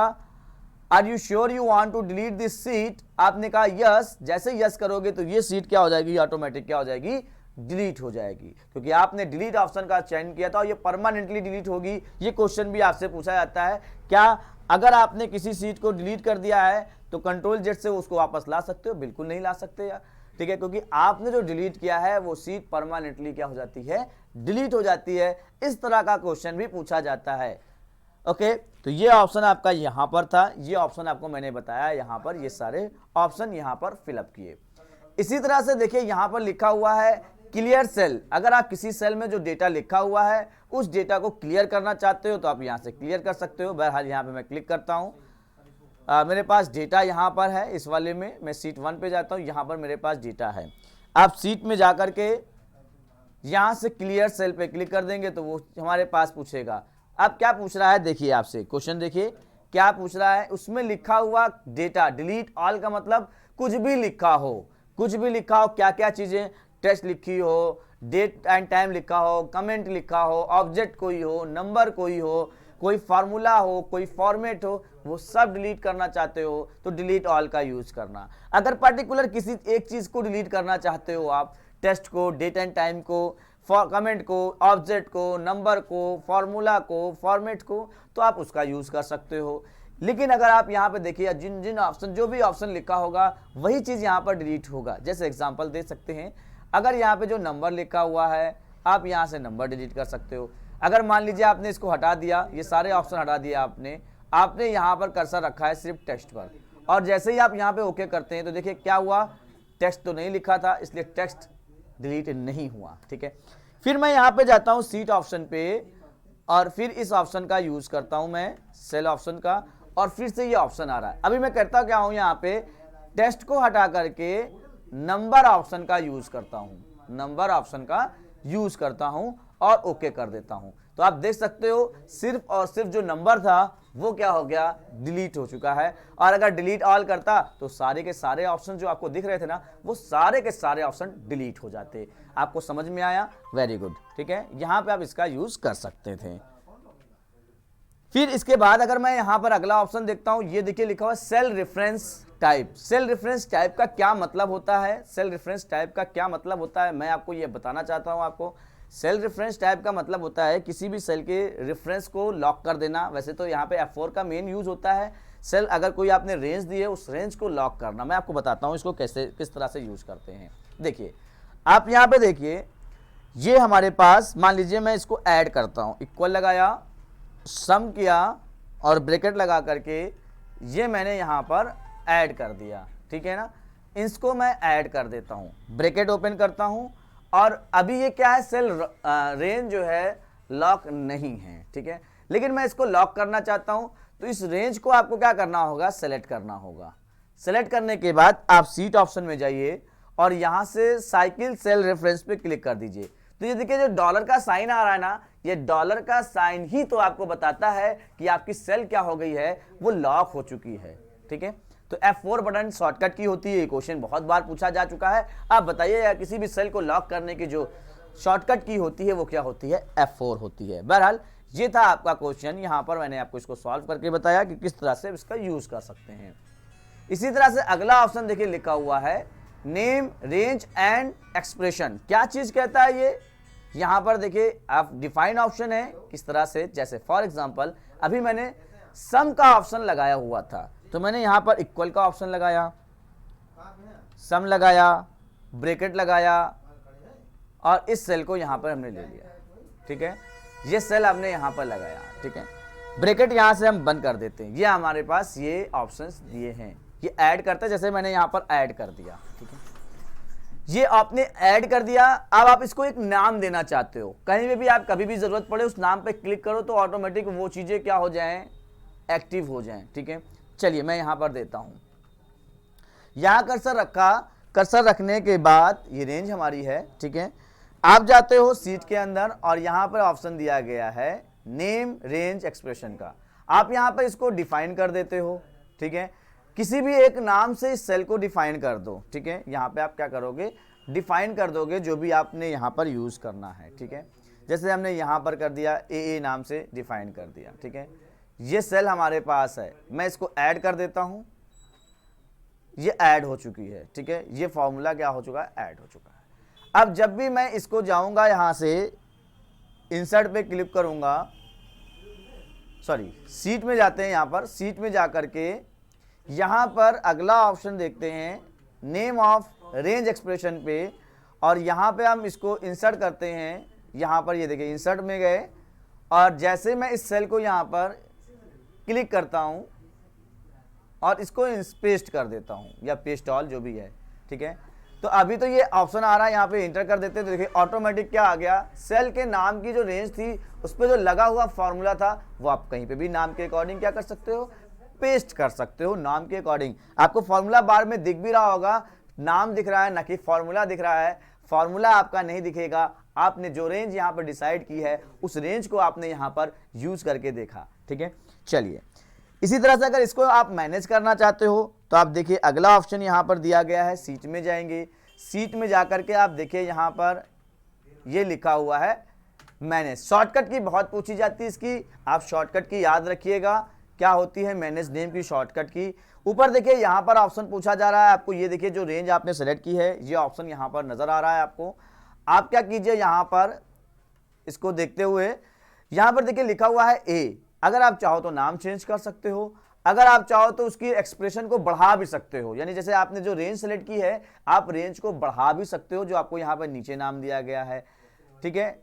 Speaker 1: are you sure you want to delete this sheet. आपने कहा यस, जैसे यस करोगे तो ये सीट क्या हो जाएगी, ऑटोमेटिक क्या हो जाएगी, डिलीट हो जाएगी, क्योंकि आपने डिलीट ऑप्शन का चयन किया था और ये परमानेंटली डिलीट होगी। ये क्वेश्चन भी आपसे पूछा जाता है, क्या अगर आपने किसी सीट को डिलीट कर दिया है तो कंट्रोल जेड से उसको वापस ला सकते हो? बिल्कुल नहीं ला सकते यार। ठीक है, क्योंकि आपने जो डिलीट किया है वो सीट परमानेंटली क्या हो जाती है, डिलीट हो जाती है। इस तरह का क्वेश्चन भी पूछा जाता है। ओके, तो ये ऑप्शन आपका यहाँ पर था, ये ऑप्शन आपको मैंने बताया यहाँ पर, ये सारे ऑप्शन यहाँ पर फिलअप किए। इसी तरह से देखिए यहाँ पर लिखा हुआ है क्लियर सेल। अगर आप किसी सेल में जो डेटा लिखा हुआ है उस डेटा को क्लियर करना चाहते हो तो आप यहाँ से क्लियर कर सकते हो। बहरहाल यहाँ पे मैं क्लिक करता हूँ, मेरे पास डेटा यहाँ पर है, इस वाले में मैं सीट 1 पे जाता हूँ, यहाँ पर मेरे पास डेटा है। आप सीट में जा करके यहाँ से क्लियर सेल पे क्लिक कर देंगे तो वो हमारे पास पूछेगा। अब क्या पूछ रहा है, देखिए आपसे क्वेश्चन देखिए क्या पूछ रहा है। उसमें लिखा हुआ डेटा डिलीट ऑल का मतलब कुछ भी लिखा हो, कुछ भी लिखा हो, क्या क्या चीजें, टेस्ट लिखी हो, डेट एंड टाइम लिखा हो, कमेंट लिखा हो, ऑब्जेक्ट कोई हो, नंबर कोई हो, कोई फार्मूला हो, कोई फॉर्मेट हो, वो सब डिलीट करना चाहते हो तो डिलीट ऑल का यूज करना। अगर पर्टिकुलर किसी एक चीज को डिलीट करना चाहते हो आप, टेस्ट को, डेट एंड टाइम को, कमेंट को, ऑब्जेक्ट को, नंबर को, फार्मूला को, फॉर्मेट को, तो आप उसका यूज कर सकते हो। लेकिन अगर आप यहाँ पे देखिए जिन जिन ऑप्शन, जो भी ऑप्शन लिखा होगा वही चीज यहाँ पर डिलीट होगा। जैसे एग्जांपल दे सकते हैं, अगर यहाँ पे जो नंबर लिखा हुआ है आप यहाँ से नंबर डिलीट कर सकते हो। अगर मान लीजिए आपने इसको हटा दिया, ये सारे ऑप्शन हटा दिया आपने यहाँ पर कर्सर रखा है सिर्फ टेक्स्ट पर, और जैसे ही आप यहाँ पे ओके करते हैं तो देखिए क्या हुआ, टेक्स्ट तो नहीं लिखा था इसलिए टेक्स्ट डिलीट नहीं हुआ। ठीक है, फिर मैं यहाँ पे जाता हूँ सीट ऑप्शन पे और फिर इस ऑप्शन का यूज करता हूँ मैं, सेल ऑप्शन का, और फिर से ये ऑप्शन आ रहा है। अभी मैं करता क्या हूँ, यहाँ पे टेक्स्ट को हटा करके नंबर ऑप्शन का यूज करता हूँ, नंबर ऑप्शन का यूज करता हूँ और ओके कर देता हूँ। तो आप देख सकते हो सिर्फ और सिर्फ जो नंबर था वो क्या हो गया, डिलीट हो चुका है। और अगर डिलीट ऑल करता तो सारे के सारे ऑप्शन जो आपको दिख रहे थे ना, वो सारे के सारे ऑप्शन डिलीट हो जाते। आपको समझ में आया? Very good. ठीक है, यहाँ पे आप इसका यूज कर सकते थे। फिर इसके बाद अगर मैं यहाँ पर अगला ऑप्शन देखता हूँ, ये देखिए लिखा हुआ cell reference type. Cell reference type का क्या मतलब होता है, सेल रेफरेंस टाइप का क्या मतलब होता है, मैं आपको ये बताना चाहता हूँ आपको। सेल रेफरेंस टाइप का मतलब होता है किसी भी सेल के रेफरेंस को लॉक कर देना। वैसे तो यहाँ पे F4 का मेन यूज होता है। सेल अगर कोई आपने रेंज दी है उस रेंज को लॉक करना। मैं आपको बताता हूँ इसको कैसे, किस तरह से यूज करते हैं। देखिए आप यहाँ पे देखिए, ये हमारे पास मान लीजिए मैं इसको ऐड करता हूँ, इक्वल लगाया, सम किया, और ब्रैकेट लगा करके ये मैंने यहाँ पर ऐड कर दिया, ठीक है ना। इसको मैं ऐड कर देता हूँ, ब्रैकेट ओपन करता हूँ और अभी ये क्या है, सेल रेंज जो है लॉक नहीं है, ठीक है। लेकिन मैं इसको लॉक करना चाहता हूँ, तो इस रेंज को आपको क्या करना होगा, सेलेक्ट करना होगा। सेलेक्ट करने के बाद आप सीट ऑप्शन में जाइए और यहाँ से साइकिल सेल रेफरेंस पे क्लिक कर दीजिए। तो ये देखिए जो डॉलर का साइन आ रहा है ना, ये डॉलर का साइन ही तो आपको बताता है कि आपकी सेल क्या हो गई है, वो लॉक हो चुकी है, ठीक है। तो F4 बटन शॉर्टकट की होती है, ये क्वेश्चन बहुत बार पूछा जा चुका है। आप बताइए यार, किसी भी सेल को लॉक करने की जो शॉर्टकट की होती है वो क्या होती है, F4 होती है। बहरहाल ये था आपका क्वेश्चन, यहाँ पर मैंने आपको इसको सॉल्व करके बताया कि किस तरह से इसका यूज कर सकते हैं। इसी तरह से अगला ऑप्शन देखिए लिखा हुआ है नेम रेंज एंड एक्सप्रेशन। क्या चीज कहता है ये, यहाँ पर देखिए आप डिफाइन ऑप्शन है किस तरह से, जैसे फॉर एग्जांपल अभी मैंने सम का ऑप्शन लगाया हुआ था, तो मैंने यहाँ पर इक्वल का ऑप्शन लगाया, सम लगाया, ब्रैकेट लगाया और इस सेल को यहाँ पर हमने ले लिया, ठीक है। ये सेल हमने यहाँ पर लगाया, ठीक है। ब्रैकेट यहाँ से हम बंद कर देते हैं। ये हमारे पास ये ऑप्शंस दिए हैं, ये ऐड करते हैं, जैसे मैंने यहाँ पर ऐड कर दिया, ठीक है। ये आपने ऐड कर दिया। अब आप इसको एक नाम देना चाहते हो, कहीं भी आप कभी भी जरूरत पड़े उस नाम पे क्लिक करो तो ऑटोमेटिक वो चीजें क्या हो जाएं, एक्टिव हो जाएं, ठीक है। चलिए मैं यहाँ पर देता हूँ, यहाँ कर्सर रखा, कर्सर रखने के बाद ये रेंज हमारी है, ठीक है। आप जाते हो सीट के अंदर और यहाँ पर ऑप्शन दिया गया है नेम रेंज एक्सप्रेशन का, आप यहाँ पर इसको डिफाइन कर देते हो, ठीक है। किसी भी एक नाम से इस सेल को डिफाइन कर दो, ठीक है। यहाँ पे आप क्या करोगे, डिफाइन कर दोगे जो भी आपने यहाँ पर यूज करना है, ठीक है। जैसे हमने यहाँ पर कर दिया ए नाम से डिफाइन कर दिया, ठीक है। ये सेल हमारे पास है, मैं इसको ऐड कर देता हूँ, ये ऐड हो चुकी है, ठीक है। ये फॉर्मूला क्या हो चुका है, ऐड हो चुका है। अब जब भी मैं इसको जाऊंगा यहाँ से इंसर्ट पे क्लिक करूंगा, सॉरी सीट में जाते हैं, यहाँ पर सीट में जा करके यहाँ पर अगला ऑप्शन देखते हैं नेम ऑफ रेंज एक्सप्रेशन पे, और यहाँ पे हम इसको इंसर्ट करते हैं। यहाँ पर ये देखिए इंसर्ट में गए और जैसे मैं इस सेल को यहाँ पर क्लिक करता हूँ और इसको पेस्ट कर देता हूँ या पेस्ट ऑल जो भी है, ठीक है। तो अभी तो ये ऑप्शन आ रहा है, यहाँ पे इंटर कर देते हैं तो देखिए ऑटोमेटिक क्या आ गया, सेल के नाम की जो रेंज थी उस पर जो लगा हुआ फॉर्मूला था वो आप कहीं पे भी नाम के अकॉर्डिंग क्या कर सकते हो, पेस्ट कर सकते हो नाम के अकॉर्डिंग। आपको फॉर्मूला बार में दिख भी रहा होगा, नाम दिख रहा है ना कि फॉर्मूला दिख रहा है। फॉर्मूला आपका नहीं दिखेगा, आपने जो रेंज यहाँ पर डिसाइड की है उस रेंज को आपने यहाँ पर यूज करके देखा, ठीक है। चलिए इसी तरह से अगर इसको आप मैनेज करना चाहते हो तो आप देखिए अगला ऑप्शन यहाँ पर दिया गया है, सीट में जाएंगे, सीट में जाकर के आप देखिए यहाँ पर ये लिखा हुआ है मैनेज। शॉर्टकट की बहुत पूछी जाती है इसकी, आप शॉर्टकट की याद रखिएगा क्या होती है, मैनेज नेम की शॉर्टकट की। ऊपर देखिए यहाँ पर ऑप्शन पूछा जा रहा है आपको, ये देखिए जो रेंज आपने सेलेक्ट की है ये ऑप्शन यहाँ पर नजर आ रहा है आपको। आप क्या कीजिए यहाँ पर इसको देखते हुए यहाँ पर देखिए लिखा हुआ है ए, अगर आप चाहो तो नाम चेंज कर सकते हो, अगर आप चाहो तो उसकी एक्सप्रेशन को बढ़ा भी सकते हो, यानी जैसे आपने जो रेंज सेलेक्ट की है आप रेंज को बढ़ा भी सकते हो जो आपको यहाँ पर नीचे नाम दिया गया है, ठीक है।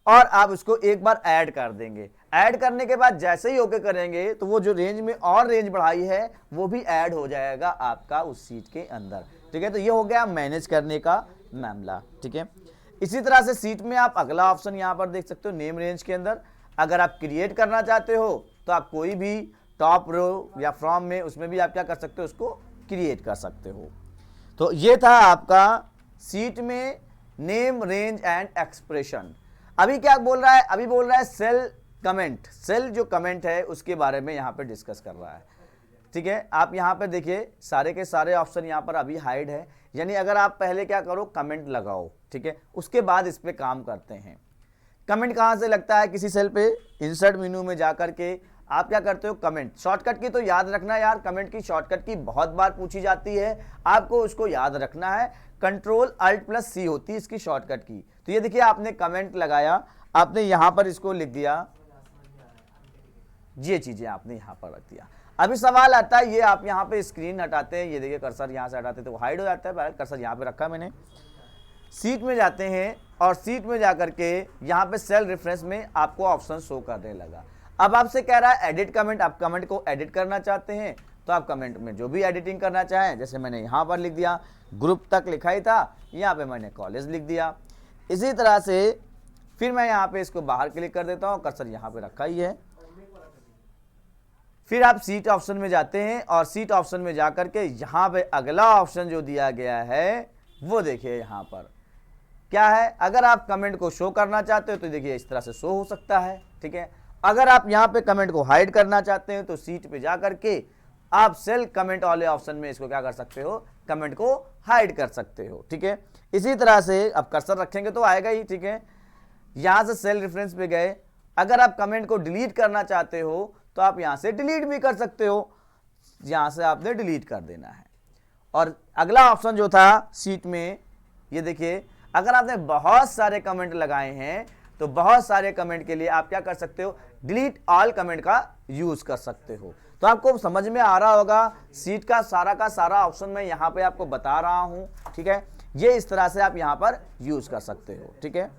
Speaker 1: और आप उसको एक बार ऐड कर देंगे, ऐड करने के बाद जैसे ही ओके करेंगे तो वो जो रेंज में और रेंज बढ़ाई है वो भी ऐड हो जाएगा आपका उस सीट के अंदर, ठीक है। तो ये हो गया मैनेज करने का मामला, ठीक है। इसी तरह से सीट में आप अगला ऑप्शन यहाँ पर देख सकते हो नेम रेंज के अंदर, अगर आप क्रिएट करना चाहते हो तो आप कोई भी टॉप रो या फ्रॉम में उसमें भी आप क्या कर सकते हो, उसको क्रिएट कर सकते हो। तो ये था आपका सीट में नेम रेंज एंड एक्सप्रेशन। अभी क्या बोल रहा है, अभी बोल रहा है सेल कमेंट, सेल जो कमेंट है उसके बारे में यहाँ पे डिस्कस कर रहा है, ठीक है। आप यहाँ पे देखिए सारे के सारे ऑप्शन यहाँ पर अभी हाइड है, यानी अगर आप पहले क्या करो कमेंट लगाओ, ठीक है, उसके बाद इस पे काम करते हैं। कमेंट कहाँ से लगता है, किसी सेल पे इंसर्ट मेनू में जाकर के आप क्या करते हो कमेंट। शॉर्टकट की तो याद रखना यार, कमेंट की शॉर्टकट की बहुत बार पूछी जाती है, आपको उसको याद रखना है। कंट्रोल अल्ट प्लस सी होती है इसकी शॉर्टकट की। तो ये देखिए आपने कमेंट लगाया, आपने यहाँ पर इसको लिख दिया, ये चीजें आपने यहाँ पर रख दिया। अभी सवाल आता है, ये आप यहाँ पे स्क्रीन हटाते हैं, ये देखिए कर्सर यहाँ से हटाते तो हाइड हो जाता है, कर्सर यहाँ पे रखा मैंने। सीट में जाते हैं और सीट में जाकर के यहाँ पे सेल रेफरेंस में आपको ऑप्शन शो करने लगा। अब आपसे कह रहा है एडिट कमेंट, आप कमेंट को एडिट करना चाहते हैं तो आप कमेंट में जो भी एडिटिंग करना चाहें, जैसे मैंने यहाँ पर लिख दिया ग्रुप तक लिखा ही था, यहाँ पे मैंने कॉलेज लिख दिया। इसी तरह से फिर मैं यहाँ पे इसको बाहर क्लिक कर देता हूँ, कर्सर यहाँ पे रखा ही है। फिर आप सीट ऑप्शन में जाते हैं और सीट ऑप्शन में जाकर के यहाँ पे अगला ऑप्शन जो दिया गया है वो देखिए यहाँ पर क्या है। अगर आप कमेंट को शो करना चाहते हो तो देखिए इस तरह से शो हो सकता है, ठीक है। अगर आप यहाँ पे कमेंट को हाइड करना चाहते हैं तो सीट पे जाकर के आप सेल कमेंट वाले ऑप्शन में इसको क्या कर सकते हो, कमेंट को हाइड कर सकते हो, ठीक है। इसी तरह से अब कर्सर रखेंगे तो आएगा ही, ठीक है। यहाँ से सेल रेफरेंस पे गए, अगर आप कमेंट को डिलीट करना चाहते हो तो आप यहाँ से डिलीट भी कर सकते हो, यहाँ से आपने डिलीट कर देना है। और अगला ऑप्शन जो था सीट में, ये देखिए अगर आपने बहुत सारे कमेंट लगाए हैं तो बहुत सारे कमेंट के लिए आप क्या कर सकते हो, डिलीट ऑल कमेंट का यूज कर सकते हो। तो आपको समझ में आ रहा होगा, सीट का सारा ऑप्शन मैं यहाँ पे आपको बता रहा हूँ, ठीक है। ये इस तरह से आप यहाँ पर यूज कर सकते हो, ठीक है।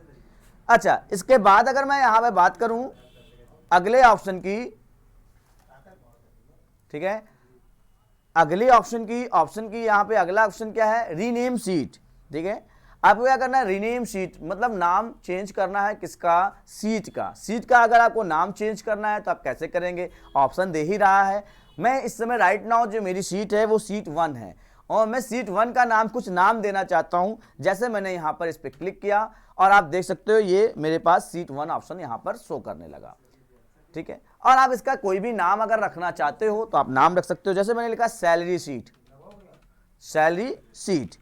Speaker 1: अच्छा, इसके बाद अगर मैं यहाँ पे बात करूं अगले ऑप्शन की, ठीक है, अगले ऑप्शन की यहाँ पे अगला ऑप्शन क्या है, रीनेम सीट, ठीक है। आपको क्या करना है, रीनेम सीट मतलब नाम चेंज करना है किसका, सीट का। सीट का अगर आपको नाम चेंज करना है तो आप कैसे करेंगे, ऑप्शन दे ही रहा है। मैं इस समय राइट नाउ जो मेरी सीट है वो सीट 1 है और मैं सीट 1 का नाम कुछ नाम देना चाहता हूं। जैसे मैंने यहाँ पर इस पर क्लिक किया और आप देख सकते हो ये मेरे पास सीट 1 ऑप्शन यहाँ पर शो करने लगा, ठीक है। और आप इसका कोई भी नाम अगर रखना चाहते हो तो आप नाम रख सकते हो। जैसे मैंने लिखा सैलरी सीट, सैलरी सीट,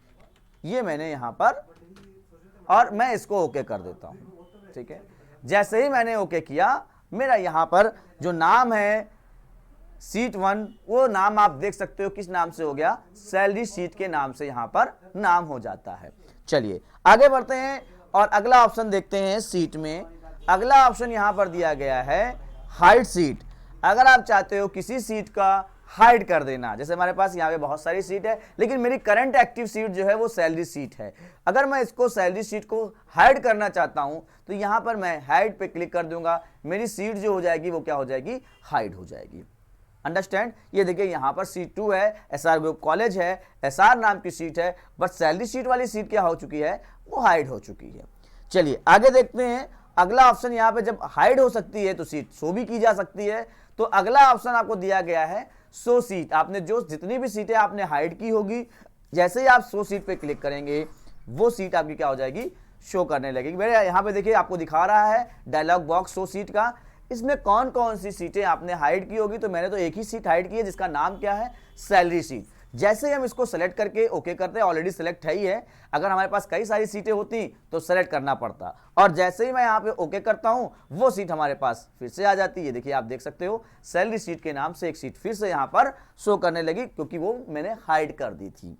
Speaker 1: ये मैंने यहाँ पर, और मैं इसको ओके कर देता हूँ, ठीक है। जैसे ही मैंने ओके किया, मेरा यहाँ पर जो नाम है सीट 1, वो नाम आप देख सकते हो किस नाम से हो गया, सैलरी सीट के नाम से यहाँ पर नाम हो जाता है। चलिए आगे बढ़ते हैं और अगला ऑप्शन देखते हैं सीट में। अगला ऑप्शन यहाँ पर दिया गया है हाइड सीट। अगर आप चाहते हो किसी सीट का हाइड कर देना, जैसे हमारे पास यहाँ पे बहुत सारी सीट है लेकिन मेरी करंट एक्टिव सीट जो है वो सैलरी सीट है। अगर मैं इसको सैलरी सीट को हाइड करना चाहता हूँ तो यहाँ पर मैं हाइड पे क्लिक कर दूंगा, मेरी सीट जो हो जाएगी वो क्या हो जाएगी, हाइड हो जाएगी। अंडरस्टैंड। ये देखिए यहाँ पर सीट 2 है, एसआर ग्रुप कॉलेज है, एसआर नाम की सीट है, बट सैलरी सीट वाली सीट क्या हो चुकी है, वो हाइड हो चुकी है। चलिए आगे देखते हैं। अगला ऑप्शन यहाँ पे जब हाइड हो सकती है तो सीट शो भी की जा सकती है। तो अगला ऑप्शन आपको दिया गया है शो सीट। आपने जो जितनी भी सीटें आपने हाइड की होगी, जैसे ही आप शो सीट पे क्लिक करेंगे वो सीट आपकी क्या हो जाएगी, शो करने लगेगी। मेरे यहाँ पे देखिए आपको दिखा रहा है डायलॉग बॉक्स शो सीट का, इसमें कौन कौन सी सीटें आपने हाइड की होगी। तो मैंने तो एक ही सीट हाइड की है जिसका नाम क्या है, सैलरी सीट। जैसे ही हम इसको सेलेक्ट करके ओके करते हैं, ऑलरेडी सेलेक्ट है ही है, अगर हमारे पास कई सारी सीटें होती तो सेलेक्ट करना पड़ता, और जैसे ही मैं यहाँ पे ओके करता हूँ वो सीट हमारे पास फिर से आ जाती है। देखिए आप देख सकते हो सैलरी सीट के नाम से एक सीट फिर से यहाँ पर शो करने लगी क्योंकि वो मैंने हाइड कर दी थी।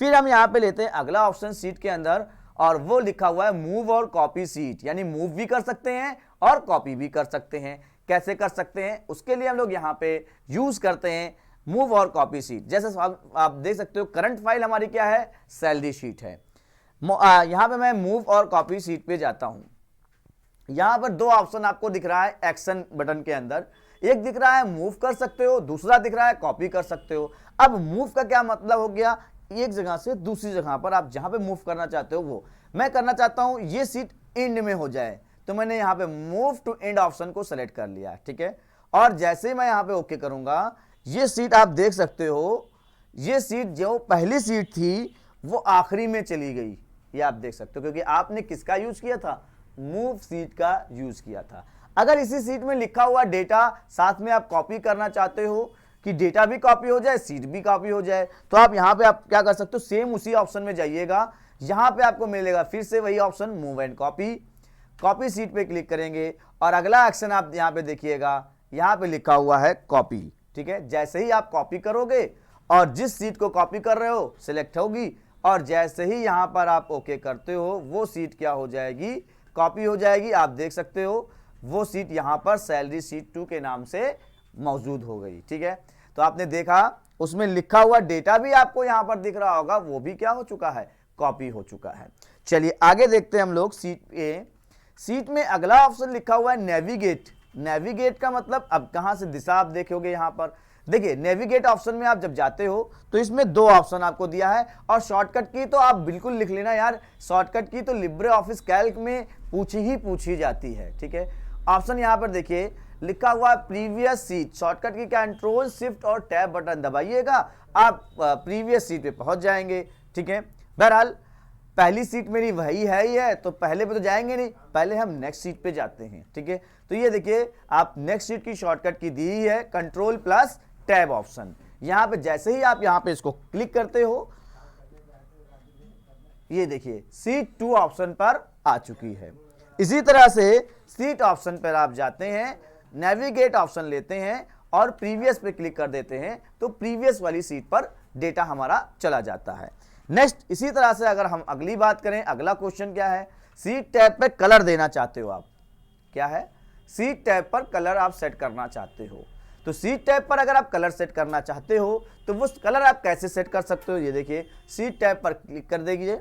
Speaker 1: फिर हम यहाँ पे लेते हैं अगला ऑप्शन सीट के अंदर, और वो लिखा हुआ है मूव और कॉपी सीट, यानी मूव भी कर सकते हैं और कॉपी भी कर सकते हैं। कैसे कर सकते हैं, उसके लिए हम लोग यहाँ पे यूज करते हैं मूव और कॉपी सीट। जैसे आप देख सकते हो करंट फाइल हमारी क्या है, सैलरी शीट है। यहाँ पे मैं मूव और कॉपी सीट पे जाता हूँ। यहाँ पर 2 ऑप्शन आपको दिख रहा है एक्शन बटन के अंदर, एक दिख रहा है मूव कर सकते हो, दूसरा दिख रहा है कॉपी कर सकते हो। अब मूव का क्या मतलब हो गया, एक जगह से दूसरी जगह पर आप जहां पे मूव करना चाहते हो वो। मैं करना चाहता हूं ये सीट एंड में हो जाए, तो मैंने यहाँ पे मूव टू एंड ऑप्शन को सेलेक्ट कर लिया, ठीक है। और जैसे ही मैं यहाँ पे ओके करूंगा, ये सीट आप देख सकते हो, ये सीट जो पहली सीट थी वो आखिरी में चली गई, ये आप देख सकते हो, क्योंकि आपने किसका यूज किया था, मूव सीट का यूज किया था। अगर इसी सीट में लिखा हुआ डेटा साथ में आप कॉपी करना चाहते हो कि डेटा भी कॉपी हो जाए, सीट भी कॉपी हो जाए, तो आप यहाँ पे आप क्या कर सकते हो, सेम उसी ऑप्शन में जाइएगा, यहाँ पे आपको मिलेगा फिर से वही option move and copy. Copy seat पे क्लिक करेंगे और अगला एक्शन आप यहाँ पे देखिएगा, यहाँ पे लिखा हुआ है कॉपी, ठीक है। जैसे ही आप कॉपी करोगे और जिस सीट को कॉपी कर रहे हो सिलेक्ट होगी, और जैसे ही यहाँ पर आप ओके करते हो वो सीट क्या हो जाएगी, कॉपी हो जाएगी। आप देख सकते हो वो सीट यहाँ पर सैलरी सीट 2 के नाम से मौजूद हो गई, ठीक है। तो आपने देखा उसमें लिखा हुआ डेटा भी आपको यहाँ पर दिख रहा होगा, वो भी क्या हो चुका है, कॉपी हो चुका है। चलिए आगे देखते हैं हम लोग सीट ए। सीट में अगला ऑप्शन लिखा हुआ है नेविगेट, नेविगेट का मतलब अब कहां से दिशा आप देखोगे यहां पर देखिए नेविगेट ऑप्शन में आप जब जाते हो तो इसमें दो ऑप्शन आपको दिया है और शॉर्टकट की तो आप बिल्कुल लिख लेना यार, शॉर्टकट की तो लिब्रे ऑफिस कैल्क में पूछी जाती है। ठीक है, ऑप्शन यहां पर देखिए लिखा हुआ प्रीवियस सीट, शॉर्टकट की कंट्रोल शिफ्ट और टैब बटन दबाइएगा, आप प्रीवियस सीट पे पहुंच जाएंगे। ठीक है, बहरहाल पहली सीट मेरी वही है ही है, तो पहले पे तो जाएंगे नहीं, पहले हम नेक्स्ट सीट पे जाते हैं। ठीक है, तो ये देखिए आप नेक्स्ट सीट की शॉर्टकट की दी ही है कंट्रोल प्लस टैब ऑप्शन। यहां पे जैसे ही आप यहां पे इसको क्लिक करते हो, ये देखिए सीट 2 ऑप्शन पर आ चुकी है। इसी तरह से सीट ऑप्शन पर आप जाते हैं, नेविगेट ऑप्शन लेते हैं और प्रीवियस पे क्लिक कर देते हैं, तो प्रीवियस वाली सीट पर डेटा हमारा चला जाता है। नेक्स्ट, इसी तरह से अगर हम अगली बात करें, अगला क्वेश्चन क्या है, सीट टैब पे कलर देना चाहते हो आप, क्या है, सीट टैब पर कलर आप सेट करना चाहते हो। तो सीट टैब पर अगर आप कलर सेट करना चाहते हो तो वो कलर आप कैसे सेट कर सकते हो, ये देखिए सीट टैब पर क्लिक कर दीजिए,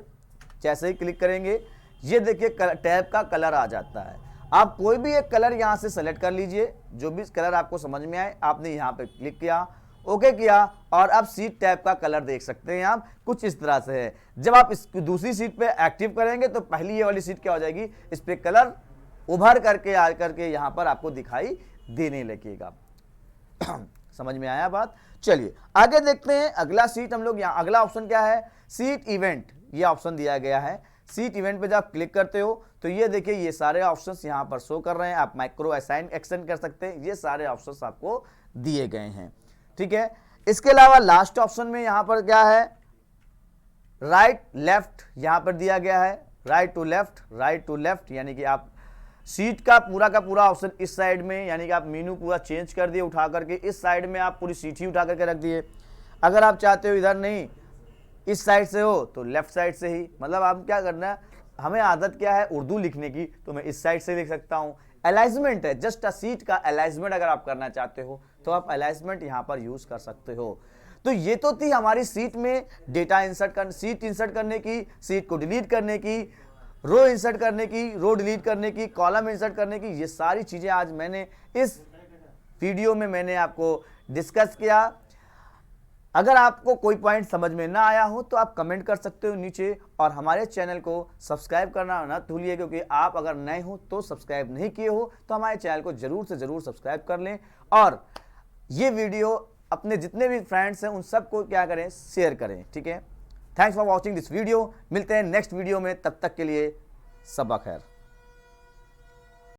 Speaker 1: जैसे ही क्लिक करेंगे ये देखिए टैब का कलर आ जाता है। आप कोई भी एक कलर यहां से सेलेक्ट कर लीजिए, जो भी कलर आपको समझ में आए, आपने यहां पे क्लिक किया, ओके किया और अब सीट टैब का कलर देख सकते हैं आप, कुछ इस तरह से है। जब आप इस दूसरी सीट पे एक्टिव करेंगे तो पहली ये वाली सीट क्या हो जाएगी, इस पे कलर उभर करके आ करके यहां पर आपको दिखाई देने लगेगा। समझ में आया बात? चलिए आगे देखते हैं अगला सीट हम लोग, यहाँ अगला ऑप्शन क्या है, सीट इवेंट, ये ऑप्शन दिया गया है। सीट इवेंट पे जब आप क्लिक करते हो तो ये देखिए ये सारे ऑप्शंस यहाँ पर शो कर रहे हैं, आप माइक्रो असाइन एक्सटेंड कर सकते हैं, ये सारे ऑप्शंस आपको दिए गए हैं। ठीक है, इसके अलावा लास्ट ऑप्शन में यहां पर क्या है, राइट लेफ्ट यहां पर दिया गया है, राइट टू लेफ्ट, यानी कि आप सीट का पूरा ऑप्शन इस साइड में, यानी कि आप मेनू पूरा चेंज कर दिए उठा करके, इस साइड में आप पूरी सीट ही उठा करके रख दिए। अगर आप चाहते हो इधर नहीं इस साइड से हो तो लेफ्ट साइड से ही, मतलब आप क्या करना है, हमें आदत क्या है उर्दू लिखने की, तो मैं इस साइड से लिख सकता हूं। अलाइजमेंट है, जस्ट अ सीट का अलाइजमेंट अगर आप करना चाहते हो तो आप अलाइजमेंट यहां पर यूज कर सकते हो। तो ये तो थी हमारी सीट में डेटा इंसर्ट कर, सीट इंसर्ट करने की, सीट को डिलीट करने की, रो इंसर्ट करने की, रो डिलीट करने की, कॉलम इंसर्ट करने की, ये सारी चीजें आज मैंने इस वीडियो में मैंने आपको डिस्कस किया। अगर आपको कोई पॉइंट समझ में ना आया हो तो आप कमेंट कर सकते हो नीचे, और हमारे चैनल को सब्सक्राइब करना ना भूलिए, क्योंकि आप अगर नए हो तो सब्सक्राइब नहीं किए हो तो हमारे चैनल को जरूर से जरूर सब्सक्राइब कर लें, और ये वीडियो अपने जितने भी फ्रेंड्स हैं उन सबको क्या करें, शेयर करें। ठीक है, thanks for watching this video, मिलते हैं नेक्स्ट वीडियो में, तब तक के लिए सबा खैर।